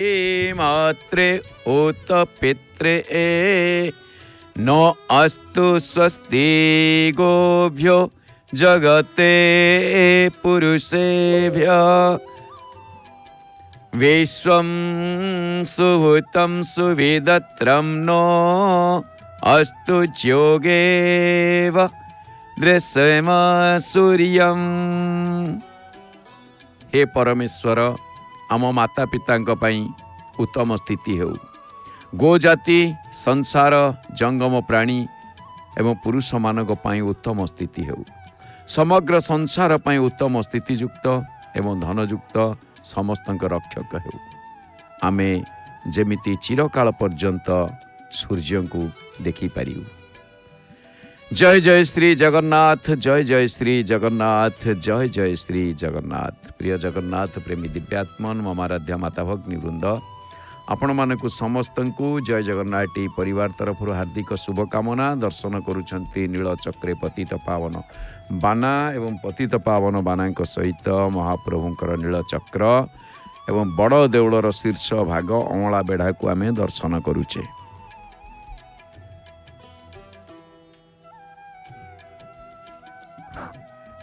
मात्रे उत पित्रे न अस्तु स्वस्ति गोभ्यो जगते पुरुषेभ्य विश्वं सुभूतं सुविदत्रं नो अस्तु ज्योगेव दृश्यम सूर्यम। हे परमेश्वर आम माता पिता उत्तम स्थिति हो, गो जाति संसार जंगम प्राणी एवं पुरुष मानक उत्तम स्थिति हो, समग्र संसार पर उत्तम स्थितियुक्त एवं धनयुक्त समस्त रक्षक हो। आमे जेमिति चिरकाल पर्यंत सूर्य को देखिपारू। जय जय श्री जगन्नाथ, जय जय श्री जगन्नाथ, जय जय श्री जगन्नाथ। प्रिय जगन्नाथ प्रेमी दिव्यात्मन मम आराध्या माता भगिनी वृंद, आपण मानकु समस्त को जय जगन्नाथ परिवार तरफ हार्दिक शुभकामना। दर्शन करुछंती नीलचक्रे पतित पावन बाना एवं पतित पावन बाना सहित महाप्रभुंकर नीलचक्र एवं बड़ देउलर शीर्ष भाग अमला बेढ़ा को आमे दर्शन करुचे।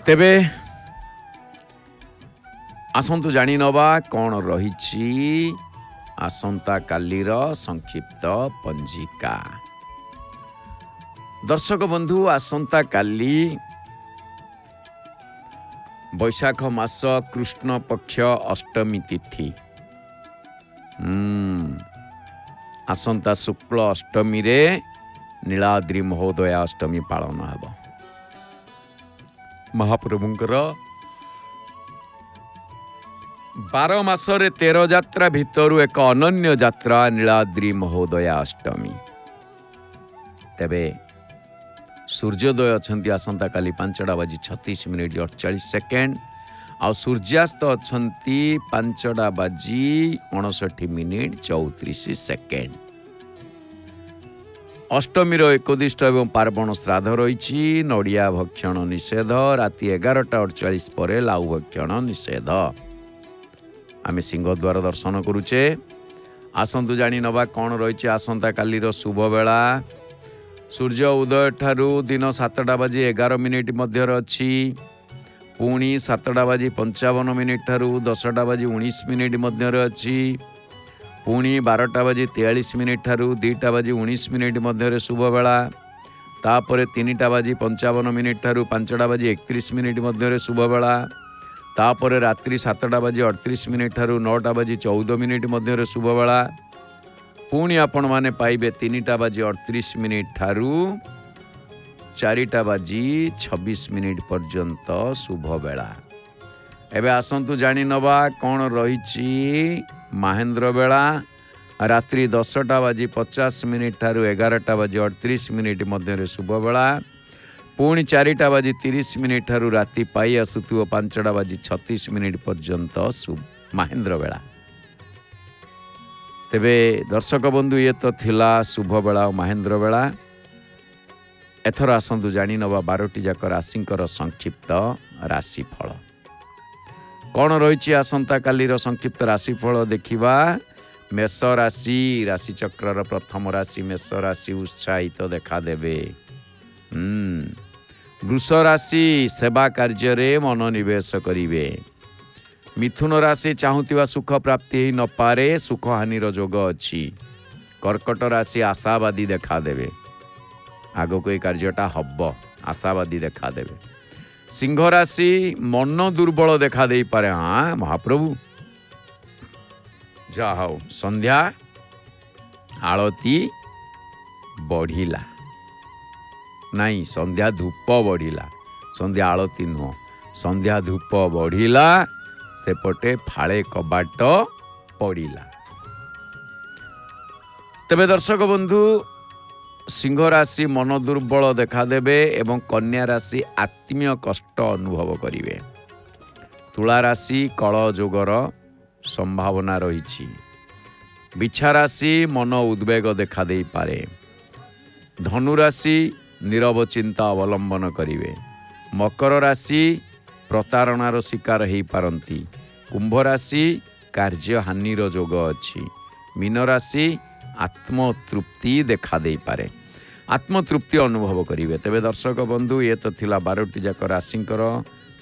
तेबे आसंतु जानी नवा कौन रही आसंता कालीर संक्षिप्त पंजिका। दर्शक बंधु, आसंता काली बैशाख मास कृष्ण पक्ष अष्टमी तिथि, आसंता शुक्ल अष्टमी रे नीलाद्रि महोदया अष्टमी पालन हेब। महाप्रभुंकर 12 मासरे 13 यात्रा भितरु एक अनन्य यात्रा नीलाद्रि महोदया अष्टमी। तेबे सूर्योदय अछंती आसंता काली 5:36 आ सूर्यास्त अछंती 5:59 अष्टमीर एकोदिष्ट एवं पार्वण श्राद्ध रही। नड़िया भक्षण निषेध। राति 11:48 पर लाउ भक्षण निषेध। आमे सिंहद्वार दर्शन करुचे। आसंतु जानी नवा कौन रही आसंता कालीर शुभ बेला। सूर्य उदय ठारू दिन 7:11 मध्यर अच्छी। पुणी 7:55 ठारू 10:19 मध्यर अच्छी। पुणी 12:43 ठारू 2:19 मध्य शुभ बेला। तापर 3:55 ठारू 5:31 मध्य शुभ बेला। तापर रात्रि 7:38 ठारू 9:14 मध्य शुभ बेला। पुणी आपण माने पाइबे 3:38 ठारू 4:26 पर्यंत शुभ बेला। एबे आसंतु जानी नवा कौन रही महेंद्र बेला। रात्रि 10:50 ठारू 11:38 मध्य शुभ बेला। पुणी 4:30 ठारू राति पाई आसुथुव 5:36 पर्यंत महेंद्र बेला। तेबे दर्शक बंधु, ये तो थिला शुभ बेला और महेंद्र बेला। एथर आसंतु जानी नवा 12टी जाक राशिंकर संक्षिप्त राशिफल। कौन रही आसंता कालीर संक्षिप्त राशिफल देखिबा। मेष राशि, राशि चक्रर प्रथम राशि मेष राशि उत्साहित देखा देबे। वृष राशि सेवा कार्य रे मनोनिवेश करिवे। मिथुन राशि चाहुतिबा सुख प्राप्ति न पारे, सुख हानिर जोग अछि। कर्कट राशि आशावादी देखा देबे, आगो कोई कार्यटा हब, आशावादी देखा देबे। सिंह राशि मन दुर्बल देखा दे पारे। हाँ महाप्रभु, जा हो संध्या आळती बढ़िला नहीं, संध्या धूप बढ़िला, संध्या आळती नुह, संध्या धूप बढ़िला, सेपटे फाळे कबाट पड़िला। तेबे दर्शक बंधु, सिंह राशि मन दुर्बल देखा देबे एवं कन्या राशि आत्मीय कष्ट अनुभव करिवे। तुला राशि कल जोगर संभावना रही। बिछा राशि मन उद्वेग देखा दे पारे। धनु राशि नीरव चिंता अवलंबन करिवे। मकर राशि प्रतारणार शिकार हो पारंती। कुंभ राशि कार्य हानिर जोग अच्छी। मीन राशि आत्मतृप्ति देखा दे पारे, आत्मतृप्ति अनुभव करेंगे। तेरे दर्शक बंधु ये तो थिला 12टी जाक राशिंकर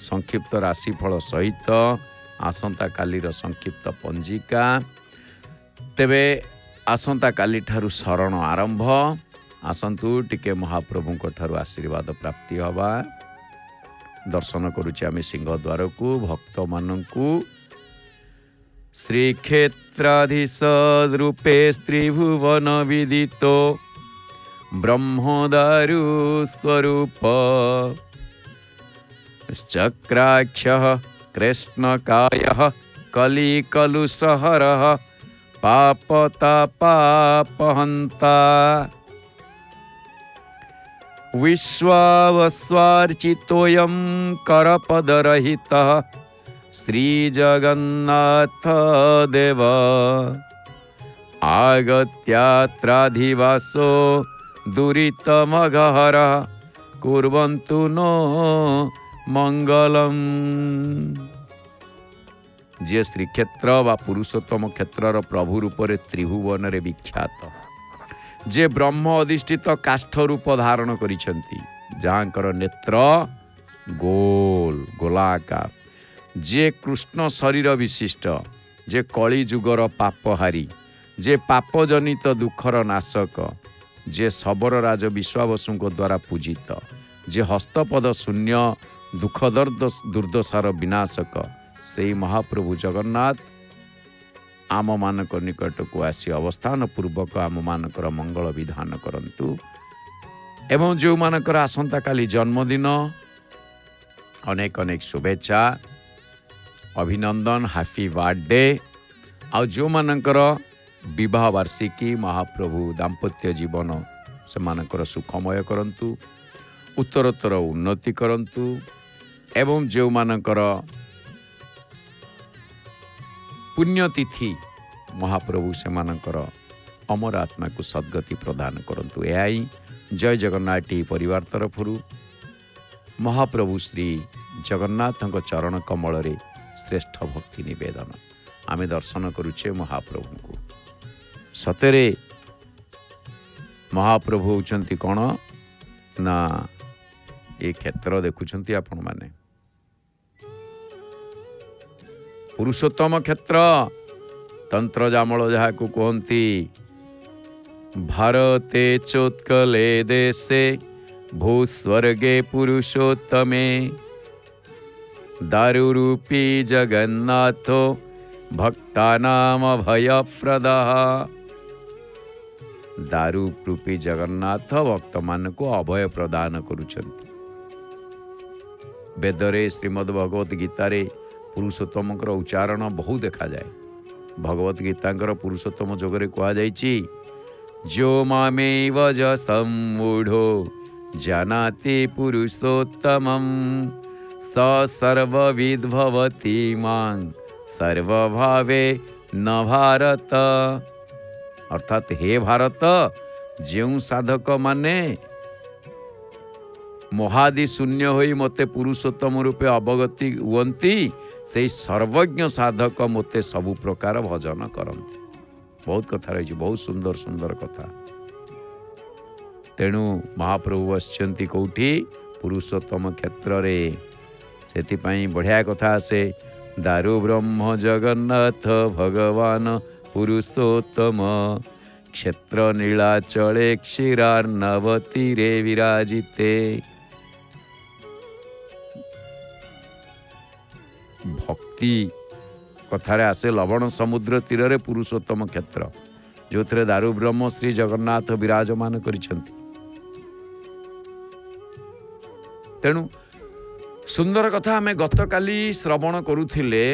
संक्षिप्त राशिफल सहित आसंता कालीर संक्षिप्त पंजिका। तेबे आसंता काली ठारू शरण आरंभ। आसंतु टिके महाप्रभुंक ठारू आशीर्वाद प्राप्ति हवा। दर्शन करुचे आमे सिंहद्वार को भक्त मानंकु। श्रीक्षेत्राधीश रूपे स्त्रीभुवन विदितो ब्रह्मदारु स्वरूप चक्राक्षः कृष्णकायः कलिकलुषहरः पापतापापहन्ता विश्वावस्वार्चितोऽयं करपदरहितः श्रीजगन्नाथ देव आगत्यात्राधिवासो दुरितमघहरः कुर्वन्तु नो मंगलम। जे श्रीक्षेत्र वा पुरुषोत्तम क्षेत्रर प्रभु रूप रे त्रिभुवन रे विख्यात, जे ब्रह्म अधिष्ठित काष्ठ रूप धारण करिसेंती, जहाँकर नेत्र गोल गोलाकार, जे कृष्ण शरीर विशिष्ट, जे कली जुगर पापहारी, जे पापजनित दुखर नाशक, जे सबर राज विश्वावसुଙ୍କ द्वारा पूजित, जे हस्तपद शून्य दुख दुर्दशार विनाशक, से महाप्रभु जगन्नाथ आम मानक निकट को आसी अवस्थान पूर्वक आम मानकर मंगल विधान करंतु। एवं जो मानकर आसंता काली जन्मदिन अनेक अनेक शुभेच्छा अभिनंदन हैप्पी बर्थडे। आ जो मानकर विवाह वार्षिकी महाप्रभु दाम्पत्य जीवन से मानकर सुखमय करंतु, उत्तरोत्तर उन्नति करंतु। एवं जो मानकर पुण्यतिथि महाप्रभु से मानकर अमर आत्मा को सद्गति प्रदान करंतु। एआई जय जगन्नाथ परिवार तरफ महाप्रभु श्री जगन्नाथ चरण कमल रे श्रेष्ठ भक्ति निवेदन आमे दर्शन करुचे महाप्रभु को। सतेरे महाप्रभु होचंती कौन ना ये क्षेत्र देखुंट आपण माने पुरुषोत्तम क्षेत्र तंत्र जामल जहाँ को कहती भारते चोत्कले देशे भूस्वर्गे पुरुषोत्तमे दारुरूपी जगन्नाथो भक्तानाम भयप्रदः। दारू रूपी जगन्नाथ भक्त मान को अभय प्रदान करुछंती। वेदरे श्रीमद् भगवत गीतारे पुरुषोत्तम उच्चारण बहु देखा जाए। भगवत गीता पुरुषोत्तम जोगरे कहा जाइछि जो मामेव जसम्मूढो जानाति पुरुषोत्तमं स सर्वविद् भवति मां सर्वभावे न भारत। अर्थात हे भारत जो साधक माने महादि शून्य होई मते पुरुषोत्तम रूपे अवगति हुअंती से सर्वज्ञ साधक मते सबु प्रकार भजन करंती। बहुत कथा रही, बहुत सुंदर सुंदर कथा। तेणु महाप्रभु बसचंती कौठी पुरुषोत्तम क्षेत्र रे, सेतिपाई बढ़िया कथा से दारु ब्रह्म जगन्नाथ भगवान पुरुषोत्तम क्षेत्र नीलाचले क्षीरार्णवती रे विराजिते। भक्ति कथारे आसे लवण समुद्र तीर रे पुरुषोत्तम क्षेत्र जो थे दारु ब्रह्म श्री जगन्नाथ विराजमान करिसेंती। तेणु सुंदर कथा आमे गतकाली श्रवण करुथिले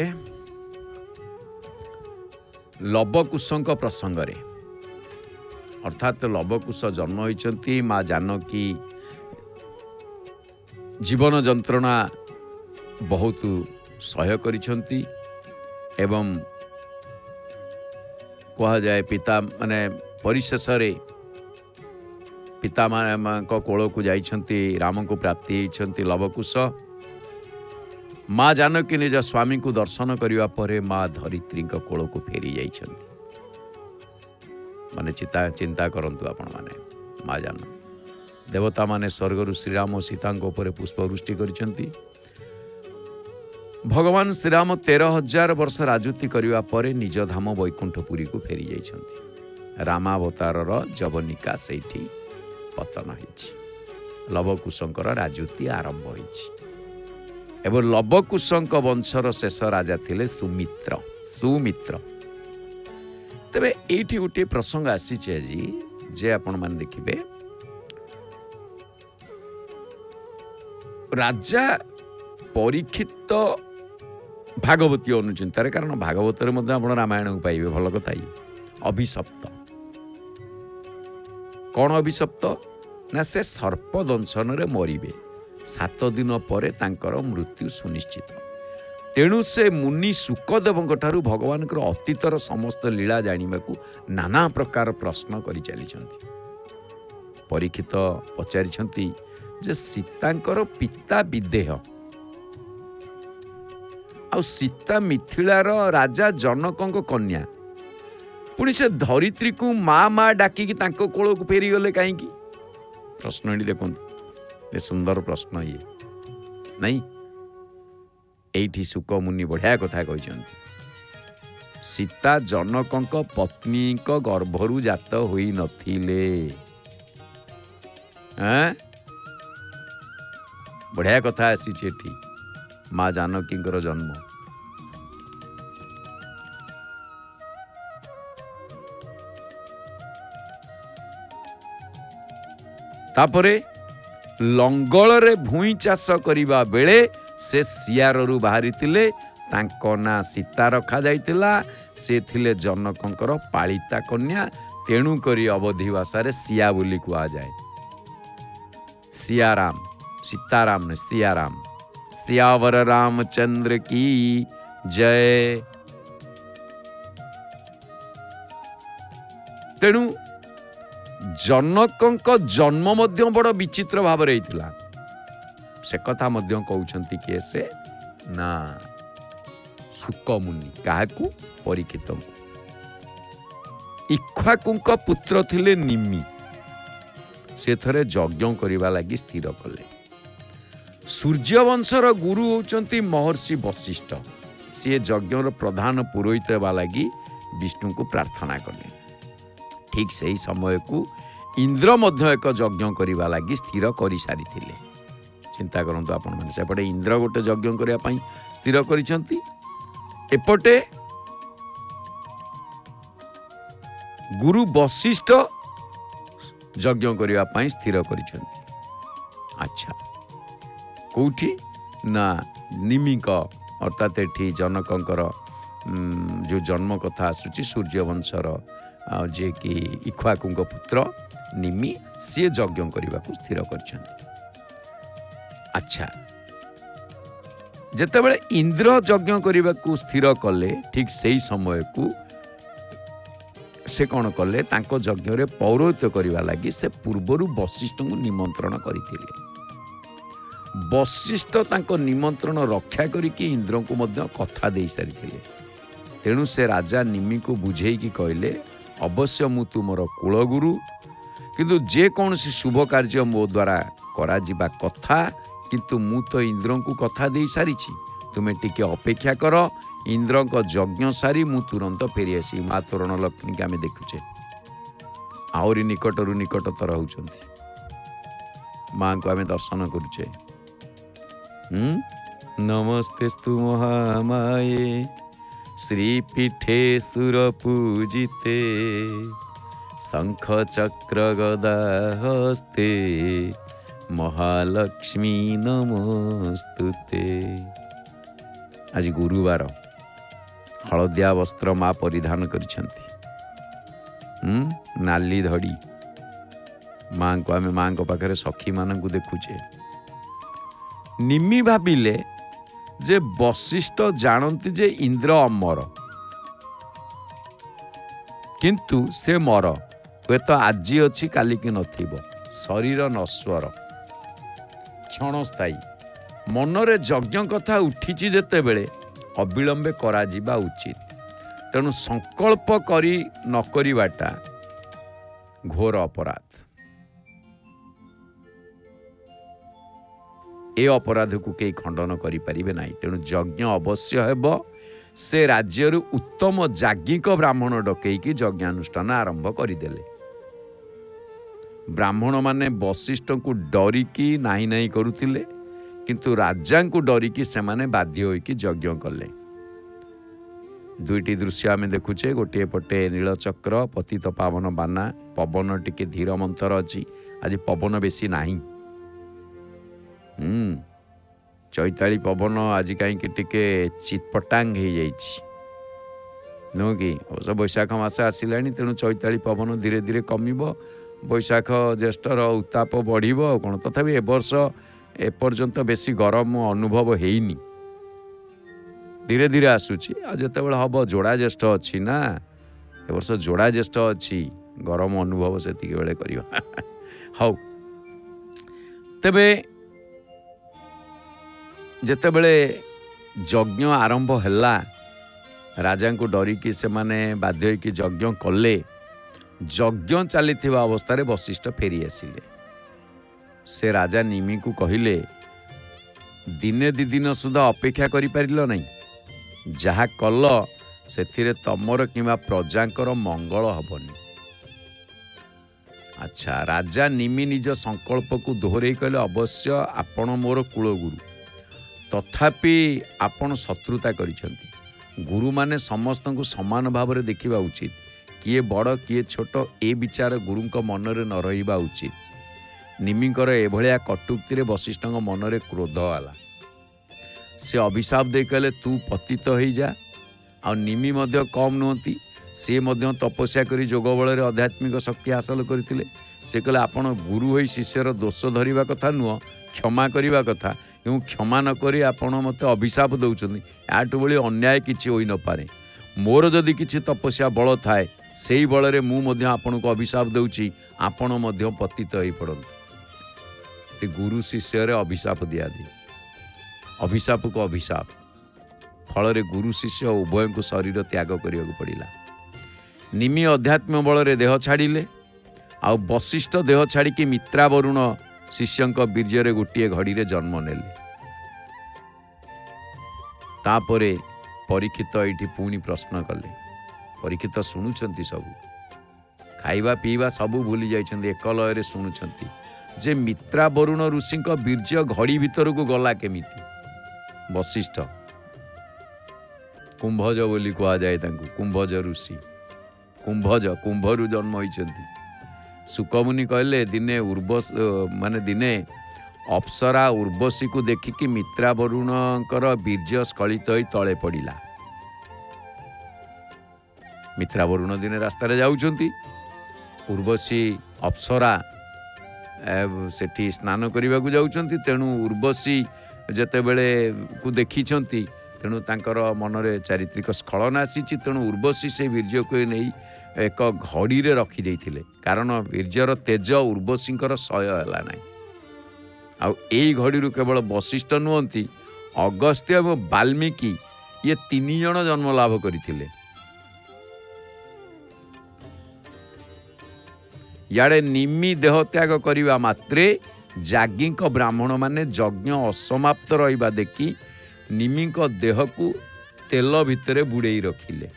लवकुशଙ୍କ प्रसंगरे। अर्थात लवकुश जन्म होइचंती माँ जानकी जीवन जंत्रणा बहुत सह्य करिसंती एवं कहा जाए पिता माने परिशेष पिता माँ को कोल को जाइछंती राम को प्राप्ति होइछंती लवकुश। माँ जानकी निज स्वामी को दर्शन करने पर माँ धरित्री कोल को फेरी जाइछन्ति। माने चिंता करंतु आपण माने माँ जान देवता माने स्वर्ग श्रीराम सीता उपर पुष्पवृष्टि करिसेंति। भगवान श्रीराम 13,000 वर्ष राजूति करने पर निज धाम वैकुंठपुरी को फेरी जाइछन्ति। रामावतार जवनिका सेठी पतन होइछि। लवकुशंकर राजूति आरंभ होइछि। एवं लवकुशंक वंशर शेष राजा थिले सुमित्र। तेबे एठी गोटे प्रसंग आसीचे आज जे आपण मान देखिबे राजा परीक्षित भागवती अनुचिंतार कारण भागवत आपण रामायण को पाइबे भल कथा। अभिशप्त कौन अभिशप्त ना से सर्प दंशन रे मरिबे 7 दिन पर तांकर मृत्यु सुनिश्चित। तेणु से मुनि सुकदेव ठारू भगवान अतीतर समस्त लीला जानिबाकू नाना प्रकार प्रश्न करि चलिछन्ति। परीक्षित पचारिछन्ति जे सीतांकर पिता विदेह आ सीता मिथिलार राजा जनकंक कन्या पुणी से धरित्री को माँ माँ डाकिकी तांको कोल को फेरी गले कहीं। प्रश्न देखते सुंदर प्रश्न ये नहीं। एठी सुक मुनि बढ़िया कथा कहते सीता जनकंक पत्नी गर्भरु जात होई नथिले। बढ़िया कथा आसी माँ जानकी जन्म। तापरे लंगल रे भूई चाष करिबा बेले से सियाररू बाहरी थिले। तांको ना सीता रखा जाइतिला। से थिले जनकंकर पालिता कन्या। तेणु करी अवधि भाषा सिया बोली कुआ जाए। सियाराम सीताराम ने सियाराम। सियावर रामचंद्र की जय। तेणु जनकंक जन्म मध्य बड़ विचित्र भाव रे हितला। से कथा मध्य कहउछंती के से ना सुक मुनि काहाकू परीक्षित इक्ष्वाकुंक पुत्र थिले निमि। से थरे यज्ञ करिबा लागि स्थिर कले। सूर्यवंशर गुरु होचंती महर्षि वशिष्ठ। सी यज्ञर प्रधान पुरोहित हेबा लागि विष्णु को प्रार्थना कले। ठीक सही समय को इंद्र मध्य एक यज्ञ करिबा लागि स्थिर करि सारी थिले। चिंता करंतु आपण माने सेपटे इंद्र गोटे यज्ञ करिया पई स्थिर करिसंती। एपटे गुरु वशिष्ठ यज्ञ करिया पई स्थिर करिसंती। अच्छा कोठी ना निमिक अर्थात एठी जनकंकर जो जन्म कथा आसुची सूर्यवंशर जे कि इक्ष्वाकुंक पुत्र निमि सी यज्ञ करने को स्थिर कर। अच्छा जेतेबेले इंद्र यज्ञ करने को स्थिर कले ठीक सही समय को से कौन कले तांको यज्ञ रे पौरोहित्य करने लगी से पूर्वर वशिष्ठ को निमंत्रण करथिले। वशिष्ठ तांको निमंत्रण रक्षा करिकी इंद्र को मध्य कथा दे सारी थिले। तेणु से राजा निमि को बुझेईकी कहले अवश्य मु तुमर कुलगुरु किंतु जे कौन सी शुभ कार्य मो द्वारा करा जिबा कथा किंतु मु तो इंद्र को कथा दे सारी तुम्हें टिके अपेक्षा कर। इंद्र को यज्ञ सारी मु तुरंत फेरी आसी माँ तोरण लक्ष्मी के आम देखुचे आहरी निकटरू निकटतर होउछंती। माँ को आम दर्शन करुचे। नमस्तेस्तु महामाये श्रीपीठे सुरपूजिते शंख चक्र गदा हस्ते महालक्ष्मी नमस्तुते। आज गुरुवार हलदिया वस्त्र माँ परिधान करिसंती। नाली धड़ी माँ को आम माँ को पाखरे सखी मान को देखुचे। निमि भाबिले जे वशिष्ठ जानती जे इंद्र अमर किंतु से मर हुए तो आज अच्छी काली की नथिबो। शरीर नश्वर क्षणस्थायी मनरे यज्ञ कथा उठी जेतेबेले अविलंबे करा जिबा उचित। तेणु संकल्प करी न करिबाटा घोर अपराध। ए अपराध को कई खंडन करि परिबे नाही। तेणु यज्ञ अवश्य हेबो। से राज्यर उत्तम जाज्ञिक ब्राह्मण डकैकी यज्ञानुष्ठान आरंभ करदेले। ब्राह्मण माने वशिष्ठ को डरिकी नाही नाही करुथिले, किंतु राजा को डरिकी से माने बाध्य होइकी यज्ञ कले। दुईटी दृश्य आम देखुचे। गोटे पटे नीलचक्र पतित पावन बाना, पवन टिके धीर मंथर अच्छी। आज पवन बेसी नाही। चैताली पवन आज कहीं टिके चितपटांग हो जाइछि नुह कि। अवश्य बैशाख मास आसला, तेणु चैताली पवन धीरे धीरे कमिब। बैशाख ज्येष्ठर उत्ताप बढ़िब कौन। तथापि ए वर्ष एपर्यंत बेसी गरम अनुभव हेइनी, धीरे धीरे आसूची। जितेबाला हम जोड़ा ज्येष्ठ अच्छी ना, ए वर्ष जोड़ा ज्येष्ठ अच्छी, गरम अनुभव से बेले कर। हौ तेबे जेतेबेले यज्ञ आरंभ हैला, राजा को डरिकी से माने बाध्य होइकी यज्ञ कले। यज्ञ चली अवस्था वशिष्ठ फेरी आसिले। से राजा निमि को कहिले, दिने दी दिन सुधा अपेक्षा करि पारिलो नहीं। जहा कल से तमर किंवा प्रजांकर मंगल हबनी। अच्छा, राजा निमि निज संकल्प को दोहरे कहले, अवश्य आपण मोर कुलगुरु, तथापि आपण शत्रुता करिसेंती। गुरु माने समस्त को समान भाव में देखा उचित। किए बड़ किए छोट ए विचार गुरुंक मनरे न रहिबा उचित। निमिकर एभलिया कटुक्ति रे वशिष्ठ मनरे क्रोध आला। से अभिशाप दे कहले, तू पतित हो जा। आ निमि मध्य कम नुहति, से मध्य तपस्या करी जोग बल रे आध्यात्मिक शक्ति हासिल करथिले। से कहले, आपण गुरु होई शिष्यर दोष धरिबा कथा नुह, क्षमा करिबा कथा। एवं क्षमा न करी आपण मते अभिशाप दउछन्ती। याटु बळी अन्याय किछि होई न पारे। मोर जदि किछि तपस्या बल थाए, सेई बल रे मु मध्य आपण को अभिशाप दउछि, आपण मध्य पतित होई पड़न। गुरु शिष्य रे अभिशाप दिया दी। अभिशाप को अभिशाप फल रे गुरु शिष्य उभय को शरीर त्याग करिया को पड़िला। निमि अध्यात्म बल रे देह छाड़िले। आ वशिष्ठ देह छाड़ी कि मित्रा वरुण शिष्यंक बीर्य रे गोटे घड़ी रे जन्म नेले। तापरे परीक्षित एठी पुणी प्रश्न कले। परीक्षित शुणुछंती, सबू खाइबा पीवा सबू भूली जाइछंती, एक लय रे शुणुछंती जे मित्रा वरुण ऋषिंक बीर्य घड़ी भीतर को गला केमिति। वशिष्ठ कुंभज बोली कहा जाए तांकु। कुंभज ऋषि, कुंभज कुंभरु जन्म होइछंती। सुकमुनि कहले, दिने उर्वश माने दिने अप्सरा उर्वशी को देखिकी मित्रा वरुणकर बीर्य स्खलित होई तले पड़िला। मित्रा वरुण दिने रास्ता रे जाउछंती। उर्वशी अप्सरा सेठी स्नान करने को जाउछंती। तेणु उर्वशी जेतेबेले को देखिछंती, तेणु तांकर मनरे चारित्रिक स्खलन आसीछि। तेणु उर्वशी से वीर्य को नहीं एक घड़ी रे रखी देइथिले, कारण वीर्यर तेज उर्वशींकर सय हैला नाही। आउ एई घड़ी रु केवल वशिष्ठ नुहंती, अगस्त्य एवं वाल्मीकि ये 3 जन जन्म लाभ करथिले। याडे निमि देह त्याग करिवा मात्रे जाज्ञिक ब्राह्मण माने यज्ञ असमाप्त रहिबा देखि निमिक देह को तेल भितरे बुड़ेई रखिले।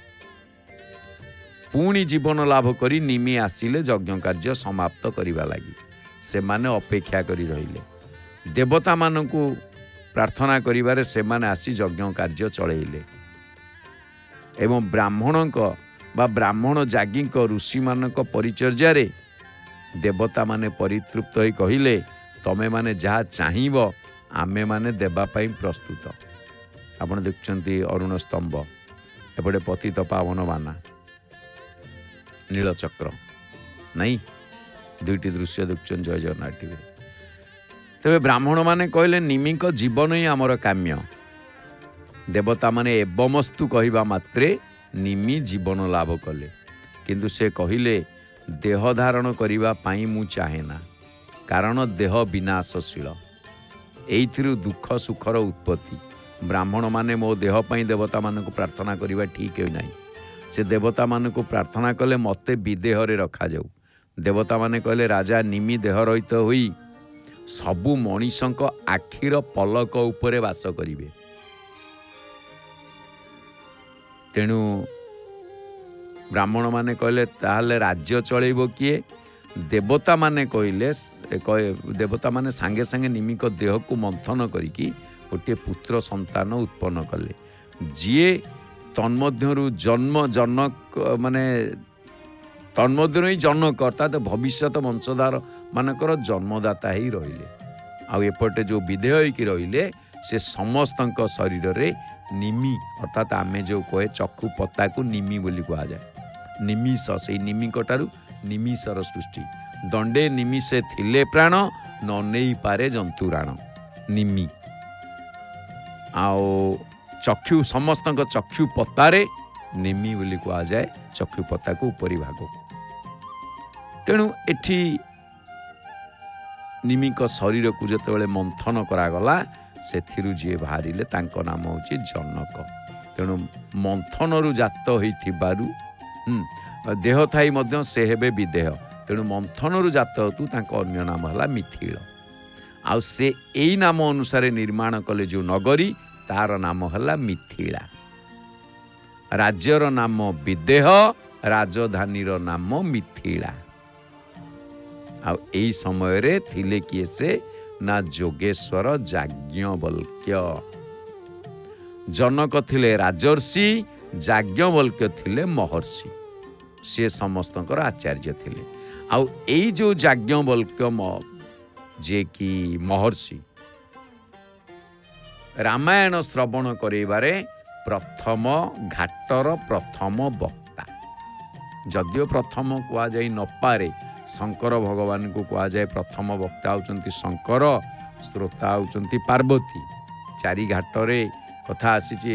पुणी जीवन लाभ करी निमि आसिले यज्ञ कार्य समाप्त करिवा लागि। से माने अपेक्षा करी रहिले। देवता मानकु प्रार्थना करिवारे से माने आसी यज्ञ कार्य चलेइले। एवं ब्राह्मणक बा ब्राह्मण जाज्ञिक ऋषि मानक परिचर्या रे देवता माने परितृप्त होई कहिले, तमे माने जहा चाहिब आमे माने देबा पई प्रस्तुत। आपण देखुचंती अरुण स्तंभ, एपटे पतित पावन बाना, नीलचक्र नहीं, दुईटी दृश्य देखुचन जय जगन्नाथ टीवी। तेबे ब्राह्मण माने कहले, निमिक जीवन ही आमर काम्य। देवता माने एवमस्तु कहिबा मात्रे निमि जीवन लाभ कले, किंतु से कहिले देह धारण करिबा पाई मु चाहे ना, कारण देह विनाशशील। ଏଇଥିରୁ ଦୁଃଖ ସୁଖର ଉତ୍ପତ୍ତି। ବ୍ରାହ୍ମଣ ମାନେ ମୋ ଦେହ ପାଇଁ ଦେବତାମାନଙ୍କୁ ପ୍ରାର୍ଥନା କରିବା ଠିକ୍ ନାହିଁ। ସେ ଦେବତାମାନଙ୍କୁ ପ୍ରାର୍ଥନା କଲେ ମୋତେ ବିଦେହରେ ରଖାଯାଉ। ଦେବତାମାନେ କହିଲେ ରାଜା ନିମି ଦେହ ରହିତ ହୋଇ ସବୁ ମଣିଷଙ୍କ ଆଖିର ପଲକ ଉପରେ ବାସ କରିବେ। ତେଣୁ ବ୍ରାହ୍ମଣମାନେ କହିଲେ ତାହେଲେ ରାଜ୍ୟ ଚଳେଇବ କିଏ? ଦେବତାମାନେ କହିଲେ, ଦେବତାମାନେ ସାଙ୍ଗେ ସାଙ୍ଗେ ନିମିଙ୍କ ଦେହକୁ ମନ୍ଥନ କରିକି ଗୋଟିଏ ପୁତ୍ର ସନ୍ତାନ ଉତ୍ପନ୍ନ କଲେ, ଯିଏ ତନ୍ମଧ୍ୟରୁ ତନ୍ମଧ୍ୟରୁ ହିଁ ଜନକ ଅର୍ଥାତ୍ ଭବିଷ୍ୟତ ବଂଶଧାର ମାନଙ୍କର ଜନ୍ମଦାତା ହେଇ ରହିଲେ। ଆଉ ଏପଟେ ଯେଉଁ ବିଦେହ ହେଇକି ରହିଲେ ସେ ସମସ୍ତଙ୍କ ଶରୀରରେ ନିମି ଅର୍ଥାତ୍ ଆମେ ଯେଉଁ କହେ ଚକ୍ଷୁ ପତାକୁ ନିମି ବୋଲି କୁହାଯାଏ। ନିମିଷ, ସେଇ ନିମିଙ୍କଠାରୁ ନିମିଷର ସୃଷ୍ଟି। ଦଣ୍ଡେ ନିମିଷେ ଥିଲେ ପ୍ରାଣ ନ ନେଇପାରେ ଜନ୍ତୁରାଣ। ନିମି ଆଉ ଚକ୍ଷୁ, ସମସ୍ତଙ୍କ ଚକ୍ଷୁ ପତାରେ ନିମି ବୋଲି କୁହାଯାଏ ଚକ୍ଷୁ ପତାକୁ ଉପରି ଭାଗକୁ। ତେଣୁ ଏଠି ନିମିଙ୍କ ଶରୀରକୁ ଯେତେବେଳେ ମନ୍ଥନ କରାଗଲା ସେଥିରୁ ଯିଏ ବାହାରିଲେ ତାଙ୍କ ନାମ ହେଉଛି ଜନକ। ତେଣୁ ମନ୍ଥନରୁ ଜାତ ହୋଇଥିବାରୁ ଦେହ ଥାଇ ମଧ୍ୟ ସେ ହେବେ ବିଦେହ। ତେଣୁ ମନ୍ଥନରୁ ଜାତ ହେତୁ ତାଙ୍କ ଅନ୍ୟ ନାମ ହେଲା ମିଥିଳ। ଆଉ ସେ ଏଇ ନାମ ଅନୁସାରେ ନିର୍ମାଣ କଲେ ଯେଉଁ ନଗରୀ, ତାର ନାମ ହେଲା ମିଥିଳା। ରାଜ୍ୟର ନାମ ବିଦେହ, ରାଜଧାନୀର ନାମ ମିଥିଳା। ଆଉ ଏଇ ସମୟରେ ଥିଲେ କିଏ ସେ? ନା ଯୋଗେଶ୍ୱର ଯାଜ୍ଞବଲ୍କ୍ୟ। ଜନକ ଥିଲେ ରାଜର୍ଷି, ଯାଜ୍ଞବଲ୍କ୍ୟ ଥିଲେ ମହର୍ଷି। ସିଏ ସମସ୍ତଙ୍କର ଆଚାର୍ଯ୍ୟ ଥିଲେ। ଆଉ ଏଇ ଯେଉଁ ଯାଜ୍ଞବଲ୍କ୍ୟ ଯିଏକି ମହର୍ଷି, ରାମାୟଣ ଶ୍ରବଣ କରାଇବାରେ ପ୍ରଥମ ଘାଟର ପ୍ରଥମ ବକ୍ତା। ଯଦିଓ ପ୍ରଥମ କୁହାଯାଇ ନପାରେ, ଶଙ୍କର ଭଗବାନଙ୍କୁ କୁହାଯାଏ ପ୍ରଥମ ବକ୍ତା ହେଉଛନ୍ତି ଶଙ୍କର, ଶ୍ରୋତା ହେଉଛନ୍ତି ପାର୍ବତୀ। ଚାରି ଘାଟରେ କଥା ଆସିଛି,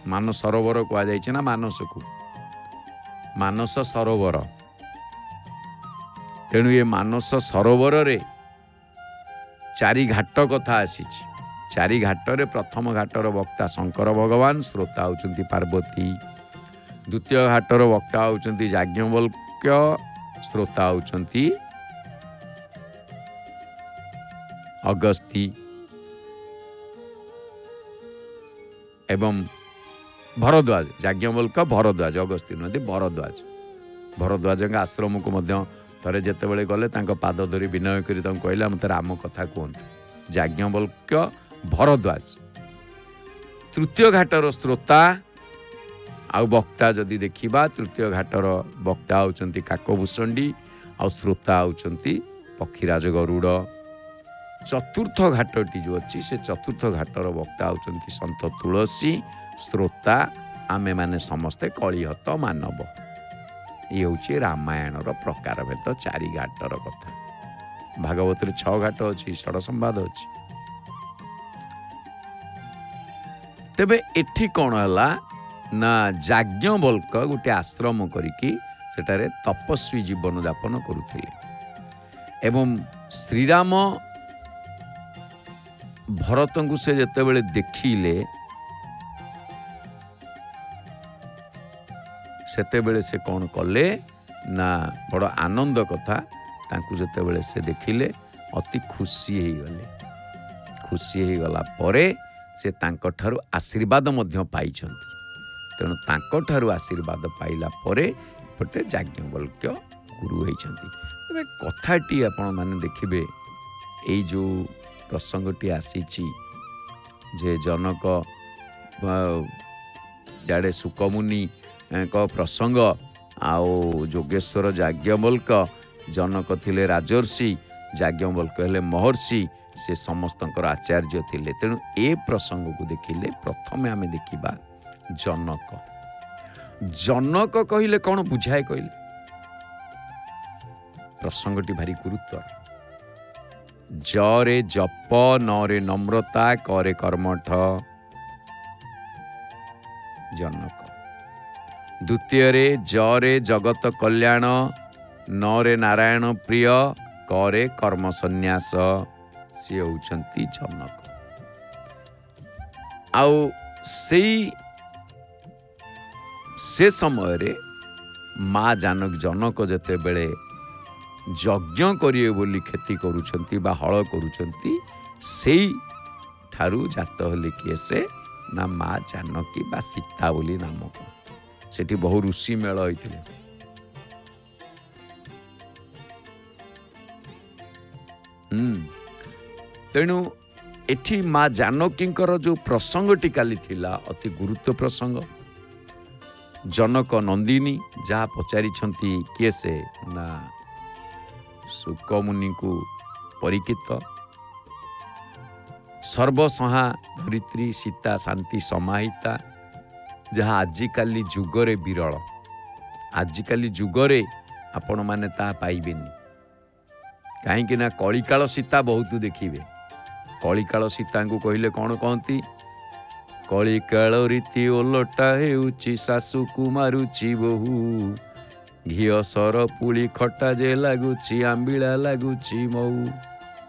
ମାନସ ସରୋବର କୁହାଯାଇଛି ନା ମାନସକୁ, ମାନସ ସରୋବର। ତେଣୁ ଏ ମାନସ ସରୋବରରେ ଚାରି ଘାଟ କଥା ଆସିଛି। ଚାରି ଘାଟରେ ପ୍ରଥମ ଘାଟର ବକ୍ତା ଶଙ୍କର ଭଗବାନ, ଶ୍ରୋତା ହେଉଛନ୍ତି ପାର୍ବତୀ। ଦ୍ୱିତୀୟ ଘାଟର ବକ୍ତା ହେଉଛନ୍ତି ଯାଜ୍ଞବଲ୍କ୍ୟ, ଶ୍ରୋତା ହେଉଛନ୍ତି ଅଗସ୍ତୀ ଏବଂ ଭରଦ୍ୱାଜ। ଯାଜ୍ଞବଲ୍କ୍ୟ ଭରଦ୍ୱାଜ, ଅଗସ୍ତୀ ନୁହନ୍ତି ଭରଦ୍ୱାଜ। ଭରଦ୍ୱାଜଙ୍କ ଆଶ୍ରମକୁ ମଧ୍ୟ ଥରେ ଯେତେବେଳେ ଗଲେ ତାଙ୍କ ପାଦ ଧରି ବିନୟ କରି ତାଙ୍କୁ କହିଲେ ମୋତେ ରାମ କଥା କୁହନ୍ତୁ। ଯାଜ୍ଞବଲ୍କ୍ୟ ଭରଦ୍ୱାଜ। ତୃତୀୟ ଘାଟର ଶ୍ରୋତା ଆଉ ବକ୍ତା ଯଦି ଦେଖିବା, ତୃତୀୟ ଘାଟର ବକ୍ତା ହେଉଛନ୍ତି କାକଭୂଷଣ୍ଡୀ ଆଉ ଶ୍ରୋତା ହେଉଛନ୍ତି ପକ୍ଷୀରାଜ ଗରୁଡ଼। ଚତୁର୍ଥ ଘାଟଟି ଯେଉଁ ଅଛି, ସେ ଚତୁର୍ଥ ଘାଟର ବକ୍ତା ହେଉଛନ୍ତି ସନ୍ଥ ତୁଳସୀ, ଶ୍ରୋତା ଆମେମାନେ ସମସ୍ତେ କଳିହତ ମାନବ। ଇଏ ହେଉଛି ରାମାୟଣର ପ୍ରକାରଭେଦ ଚାରି ଘାଟର କଥା। ଭାଗବତରେ 6 ଘାଟ ଅଛି, ଷଡ଼ସମ୍ବାଦ ଅଛି। ତେବେ ଏଠି କ'ଣ ହେଲା ନା ଯାଜ୍ଞବଲ୍କ୍ୟ ଗୋଟେ ଆଶ୍ରମ କରିକି ସେଠାରେ ତପସ୍ୱୀ ଜୀବନଯାପନ କରୁଥିଲେ। ଏବଂ ଶ୍ରୀରାମ ଭରତଙ୍କୁ ସେ ଯେତେବେଳେ ଦେଖିଲେ ସେତେବେଳେ ସେ କ'ଣ କଲେ ନା ବଡ଼ ଆନନ୍ଦ କଥା, ତାଙ୍କୁ ଯେତେବେଳେ ସେ ଦେଖିଲେ ଅତି ଖୁସି ହେଇଗଲେ। ଖୁସି ହେଇଗଲା ପରେ ସେ ତାଙ୍କଠାରୁ ଆଶୀର୍ବାଦ ମଧ୍ୟ ପାଇଛନ୍ତି। ତେଣୁ ତାଙ୍କଠାରୁ ଆଶୀର୍ବାଦ ପାଇଲା ପରେ ଏପଟେ ଯାଜ୍ଞବଲ୍କ୍ୟ ଗୁରୁ ହୋଇଛନ୍ତି। ତେବେ କଥାଟି ଆପଣମାନେ ଦେଖିବେ, ଏଇ ଯେଉଁ ପ୍ରସଙ୍ଗଟି ଆସିଛି ଯେ ଜନକ ଇଆଡ଼େ ସୁକମୁନିଙ୍କ ପ୍ରସଙ୍ଗ, ଆଉ ଯୋଗେଶ୍ୱର ଯାଜ୍ଞବଲ୍କ୍ୟ, ଜନକ ଥିଲେ ରାଜର୍ଷି, ଯାଜ୍ଞବଲ୍କ୍ୟ ହେଲେ ମହର୍ଷି, ସେ ସମସ୍ତଙ୍କର ଆଚାର୍ଯ୍ୟ ଥିଲେ। ତେଣୁ ଏ ପ୍ରସଙ୍ଗକୁ ଦେଖିଲେ ପ୍ରଥମେ ଆମେ ଦେଖିବା ଜନକ। ଜନକ କହିଲେ କ'ଣ ବୁଝାଏ କହିଲେ? ପ୍ରସଙ୍ଗଟି ଭାରି ଗୁରୁତ୍ୱ। ଜରେ ଜପ, ନରେ ନମ୍ରତା, କରେ କର୍ମଠ। ଜନକ। ଦ୍ୱିତୀୟରେ ଜରେ ଜଗତ କଲ୍ୟାଣ, ନରେ ନାରାୟଣ ପ୍ରିୟ, କରେ କର୍ମ ସନ୍ନ୍ୟାସ। ସିଏ ହେଉଛନ୍ତି ଜନକ। आउ से समय रे माँ जानक जनक जेते बेले यज्ञ करिए बोली खेती करुछंती बा हल करुछंती सेई ठारू जात होले किए से ना माँ जानकी बा सीता बोली नामक सेठी बहु ऋषि मेल होइतिले। तेणु एठी माँ जानकींकर जो प्रसंगटी काली थिला अति गुरुत्व प्रसंग। जनक नंदिनी जहाँ पचारि किए से ना सुकमुनि को परिचित सर्वसहा धरित्री सीता शांति समाहिता जहाँ आजिकाली जुगरे विरल। आजिकाली जुगरे आपण माने ता पाइबेनी कहीं ना कलिकाल सीता बहुत देखिए। कलिकाल सीता को कहले कौन कहती कलिकाल रीति ओलटा हेउची सासु को मारुची बहु घिओ सर पुली खटा जे लगुची आंबिला लगुची मऊ।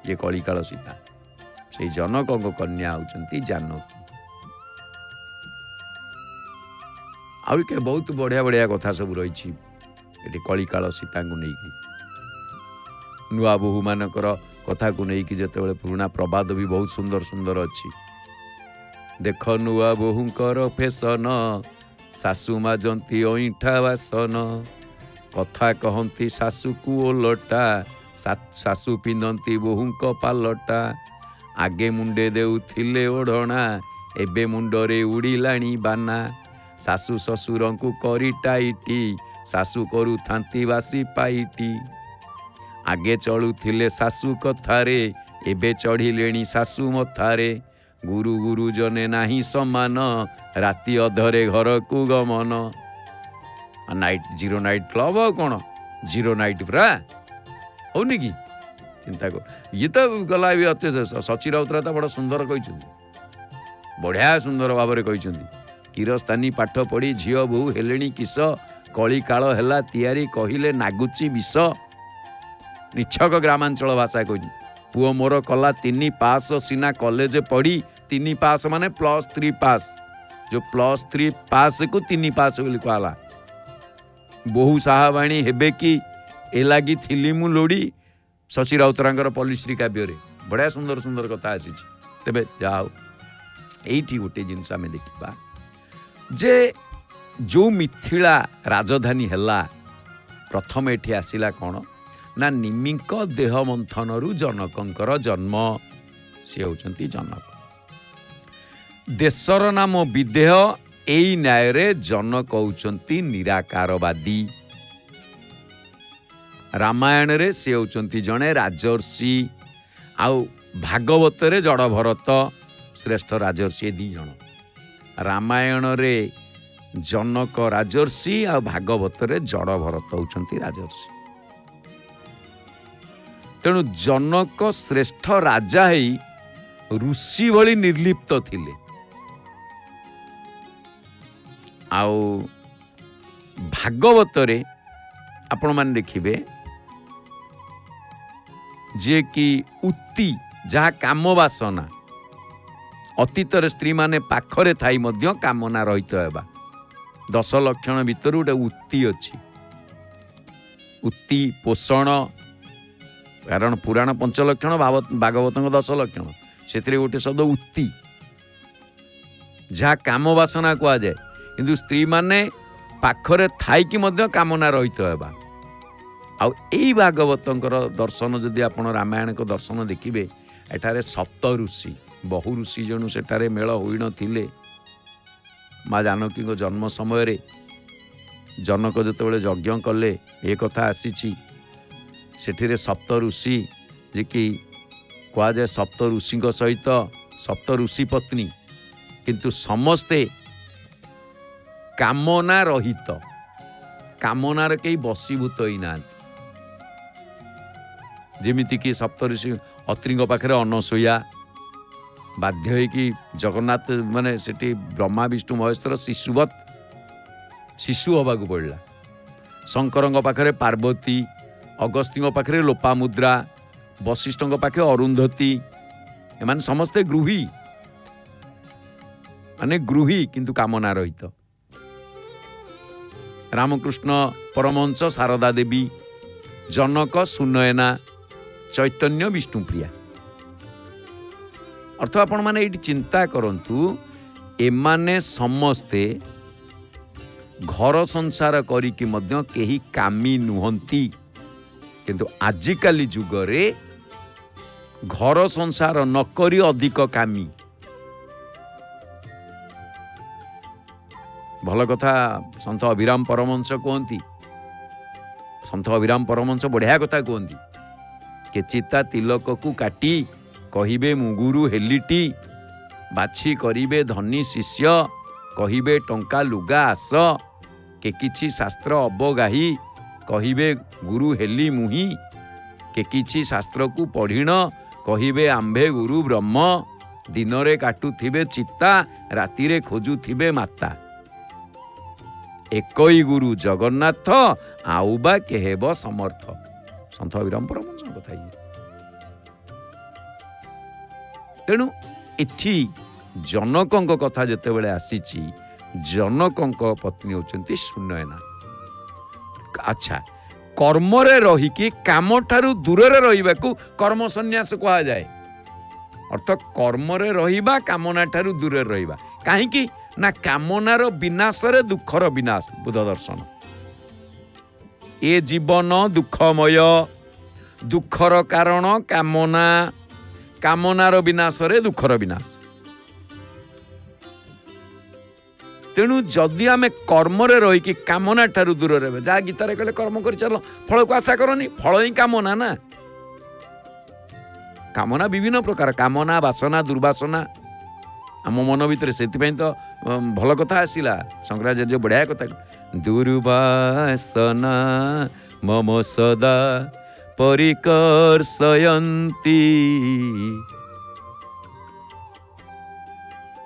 ये कलिकाल सीता से जनक कन्या होचंती जानकी। आउ के बहुत बढ़िया बढ़िया कथा सब रही कलिकाल सीता को नहीं नुआ बोहू मानकर कथा को नहीं जिते पुराना प्रवाद भी बहुत सुंदर सुंदर अच्छी। देख नुआ बोहूंकर फेसन सासु माजंती अईठा बासन कथा कहती सासु को ओलटा सासु पिंधती बोहूंक पालटा आगे मुंडे देउथिले ओढ़णा एबे मुंडरे उड़िलाणी बाना सासु ससुर को करी टाइटी सासु करू थांती बासी पाइटी आगे चलुथिले सासु कथारे एबे चढ़िलेणी सासु मथारे गुरु गुरु जने नाही समान राति अधरे घर को गमन। नाइट जीरो नाइट क्लब कौन जीरो नाइट पूरा होनी कि चिंता कर ये तो गला भी अत्य सची राउतराय तो बड़ा सुंदर कही बढ़िया सुंदर भाव में कही किरस्तानी पाठ पढ़ी झील बोहू हेलेणी किस कली काल है तियारी कहले नागुची विष। निछक ग्रामांचल भाषा कही पुओ मोर कला 3 पास सीना कॉलेज पढ़ी 3 पास माने +3 पास जो +3 पास को 3 पास बोली कहला बहु साहाबाणी हेबे कि ए लगी थिली मु लोड़ी शशि राउतरांकर पल्लीश्री काव्य बढ़िया सुंदर सुंदर कथा आसी। तेबे जाओ एठी गोटे जिनस आम देखा जे जो मिथिला राजधानी हैला प्रथम एठी आसिला कौन ना निमिंक देह मंथनरु जनकंकर जन्म से होचंती जनक। देशर नाम विदेह एई न्याय रे जनक होचंती निराकारवादी। रामायण रे से होचंती जणे राजर्षि आउ भागवत रे जड़ भरत श्रेष्ठ राजर्षि 2 जण। रामायण रे जनक राजर्षि आ भागवत रे जड़ भरत होचंती राजर्षि। तेणु जनक श्रेष्ठ राजा ही ऋषि भली निर्लिप्त थिले। आउ भागवत रे आपण मान देखिबे जे कि उत्ति जहाँ काम वासना अतीत स्त्री माने पाखरे थाई मध्य कामना रहित हेबा 10 लक्षण भितर गोटे उत्ति अछि। उत्ति पोषण कारण पुराण 5 लक्षण भागवत 10 लक्षण से गोटे शब्द उत्ति जहाँ काम वासना कह जाए किंतु स्त्री माने पाखरे थाई कि मध्य कामना रहित हेबा। आउ एई भागवतंकर दर्शन जदि आपण रामायण को दर्शन देखिबे एठारे सप्त ऋषि बहु ऋषि जणु सेठारे मेल होई न थिले। माँ जानकी को जन्म समय रे जनक जेतेबेले यज्ञ कले ए कथा आसीछि सेठिरे सप्त ऋषि जे कि कह जाए सप्त ऋषि सहित सप्त ऋषि पत्नी किंतु समस्ते कामना रहित कामनार कई बसीभूत ही ना जेमिति कि सप्तऋषि अत्रिंग पाखे अनसुया बाध्य होगी जगन्नाथ माने सेठी ब्रह्मा विष्णु महेश्वर शिशुवत शिशु हवाक पड़ा। शंकर पाखे पार्वती अगस्त्य पाखे लोपामुद्रा वशिष्ठ पाखे अरुंधती एमान समस्ते गृही माने गृही किंतु कामना रहित। रामकृष्ण परमहंस, शारदा देवी, जनक, सुनयना, चैतन्य, विष्णुप्रिया। अर्थ आपण माने एटी चिंता करंतु, एमाने समस्ते घर संसार करिकी मध्य केही कामी नुहंती, किंतु आजिकाली जुगरे घर संसार नकरी अधिक कामी। भल कथा सन्त अभिराम परमहंस कहती, सन्त अभिराम परमहंस बढ़िया कथा कहती, के चिता तिलक को काटी कहिबे मुगुरु हेलिटी, बाछी करिबे धनी शिष्य कहिबे टंका लुगा आस, के किछि शास्त्र अबगाही कहिबे गुरु हेली मुही, के किछि शास्त्र को पढ़िण कहिबे आंभे गुरु ब्रह्म, दिनरे काटुथिबे चित्ता रातिरे खोजुथिबे माता, एकई गुरु जगन्नाथ आउबा केहेब समर्थ। सन्त अभिराम परमहंस कथा ये। तेणु एठी जनकଙ୍କ कथा जेतेबेले आसीची, जनकଙ୍କ पत्नी होचंती सुनयना। अच्छा, कर्मरे रहिकी काम ठारू दूरे रहिबाकू कर्म संन्यास कहा जाए। अर्थ कर्मरे रहिबा, कामना ठारू दूरे रहिबा। काहेकि ना कामनार विनाश रे दुखर विनाश। बुद्ध दर्शन। ए जीवन दुखमय, दुखर कारण कामना, कामनार विनाश रे दुखर विनाश। तेणु जदि आमे कर्मरे रहिकी कामना ठारू दूर रहे, जहाँ गीतारे कहले कर्म कर चल, फल को आशा करनी, फल ही कामना ना। कामना विभिन्न प्रकार, कामना, वासना, दुर्वासना आम मन भितर। से तो भल कथा आसला, शंकराचार्य बढ़िया कथा, दुर्वासना मम सदा परिकर्षयन्ति,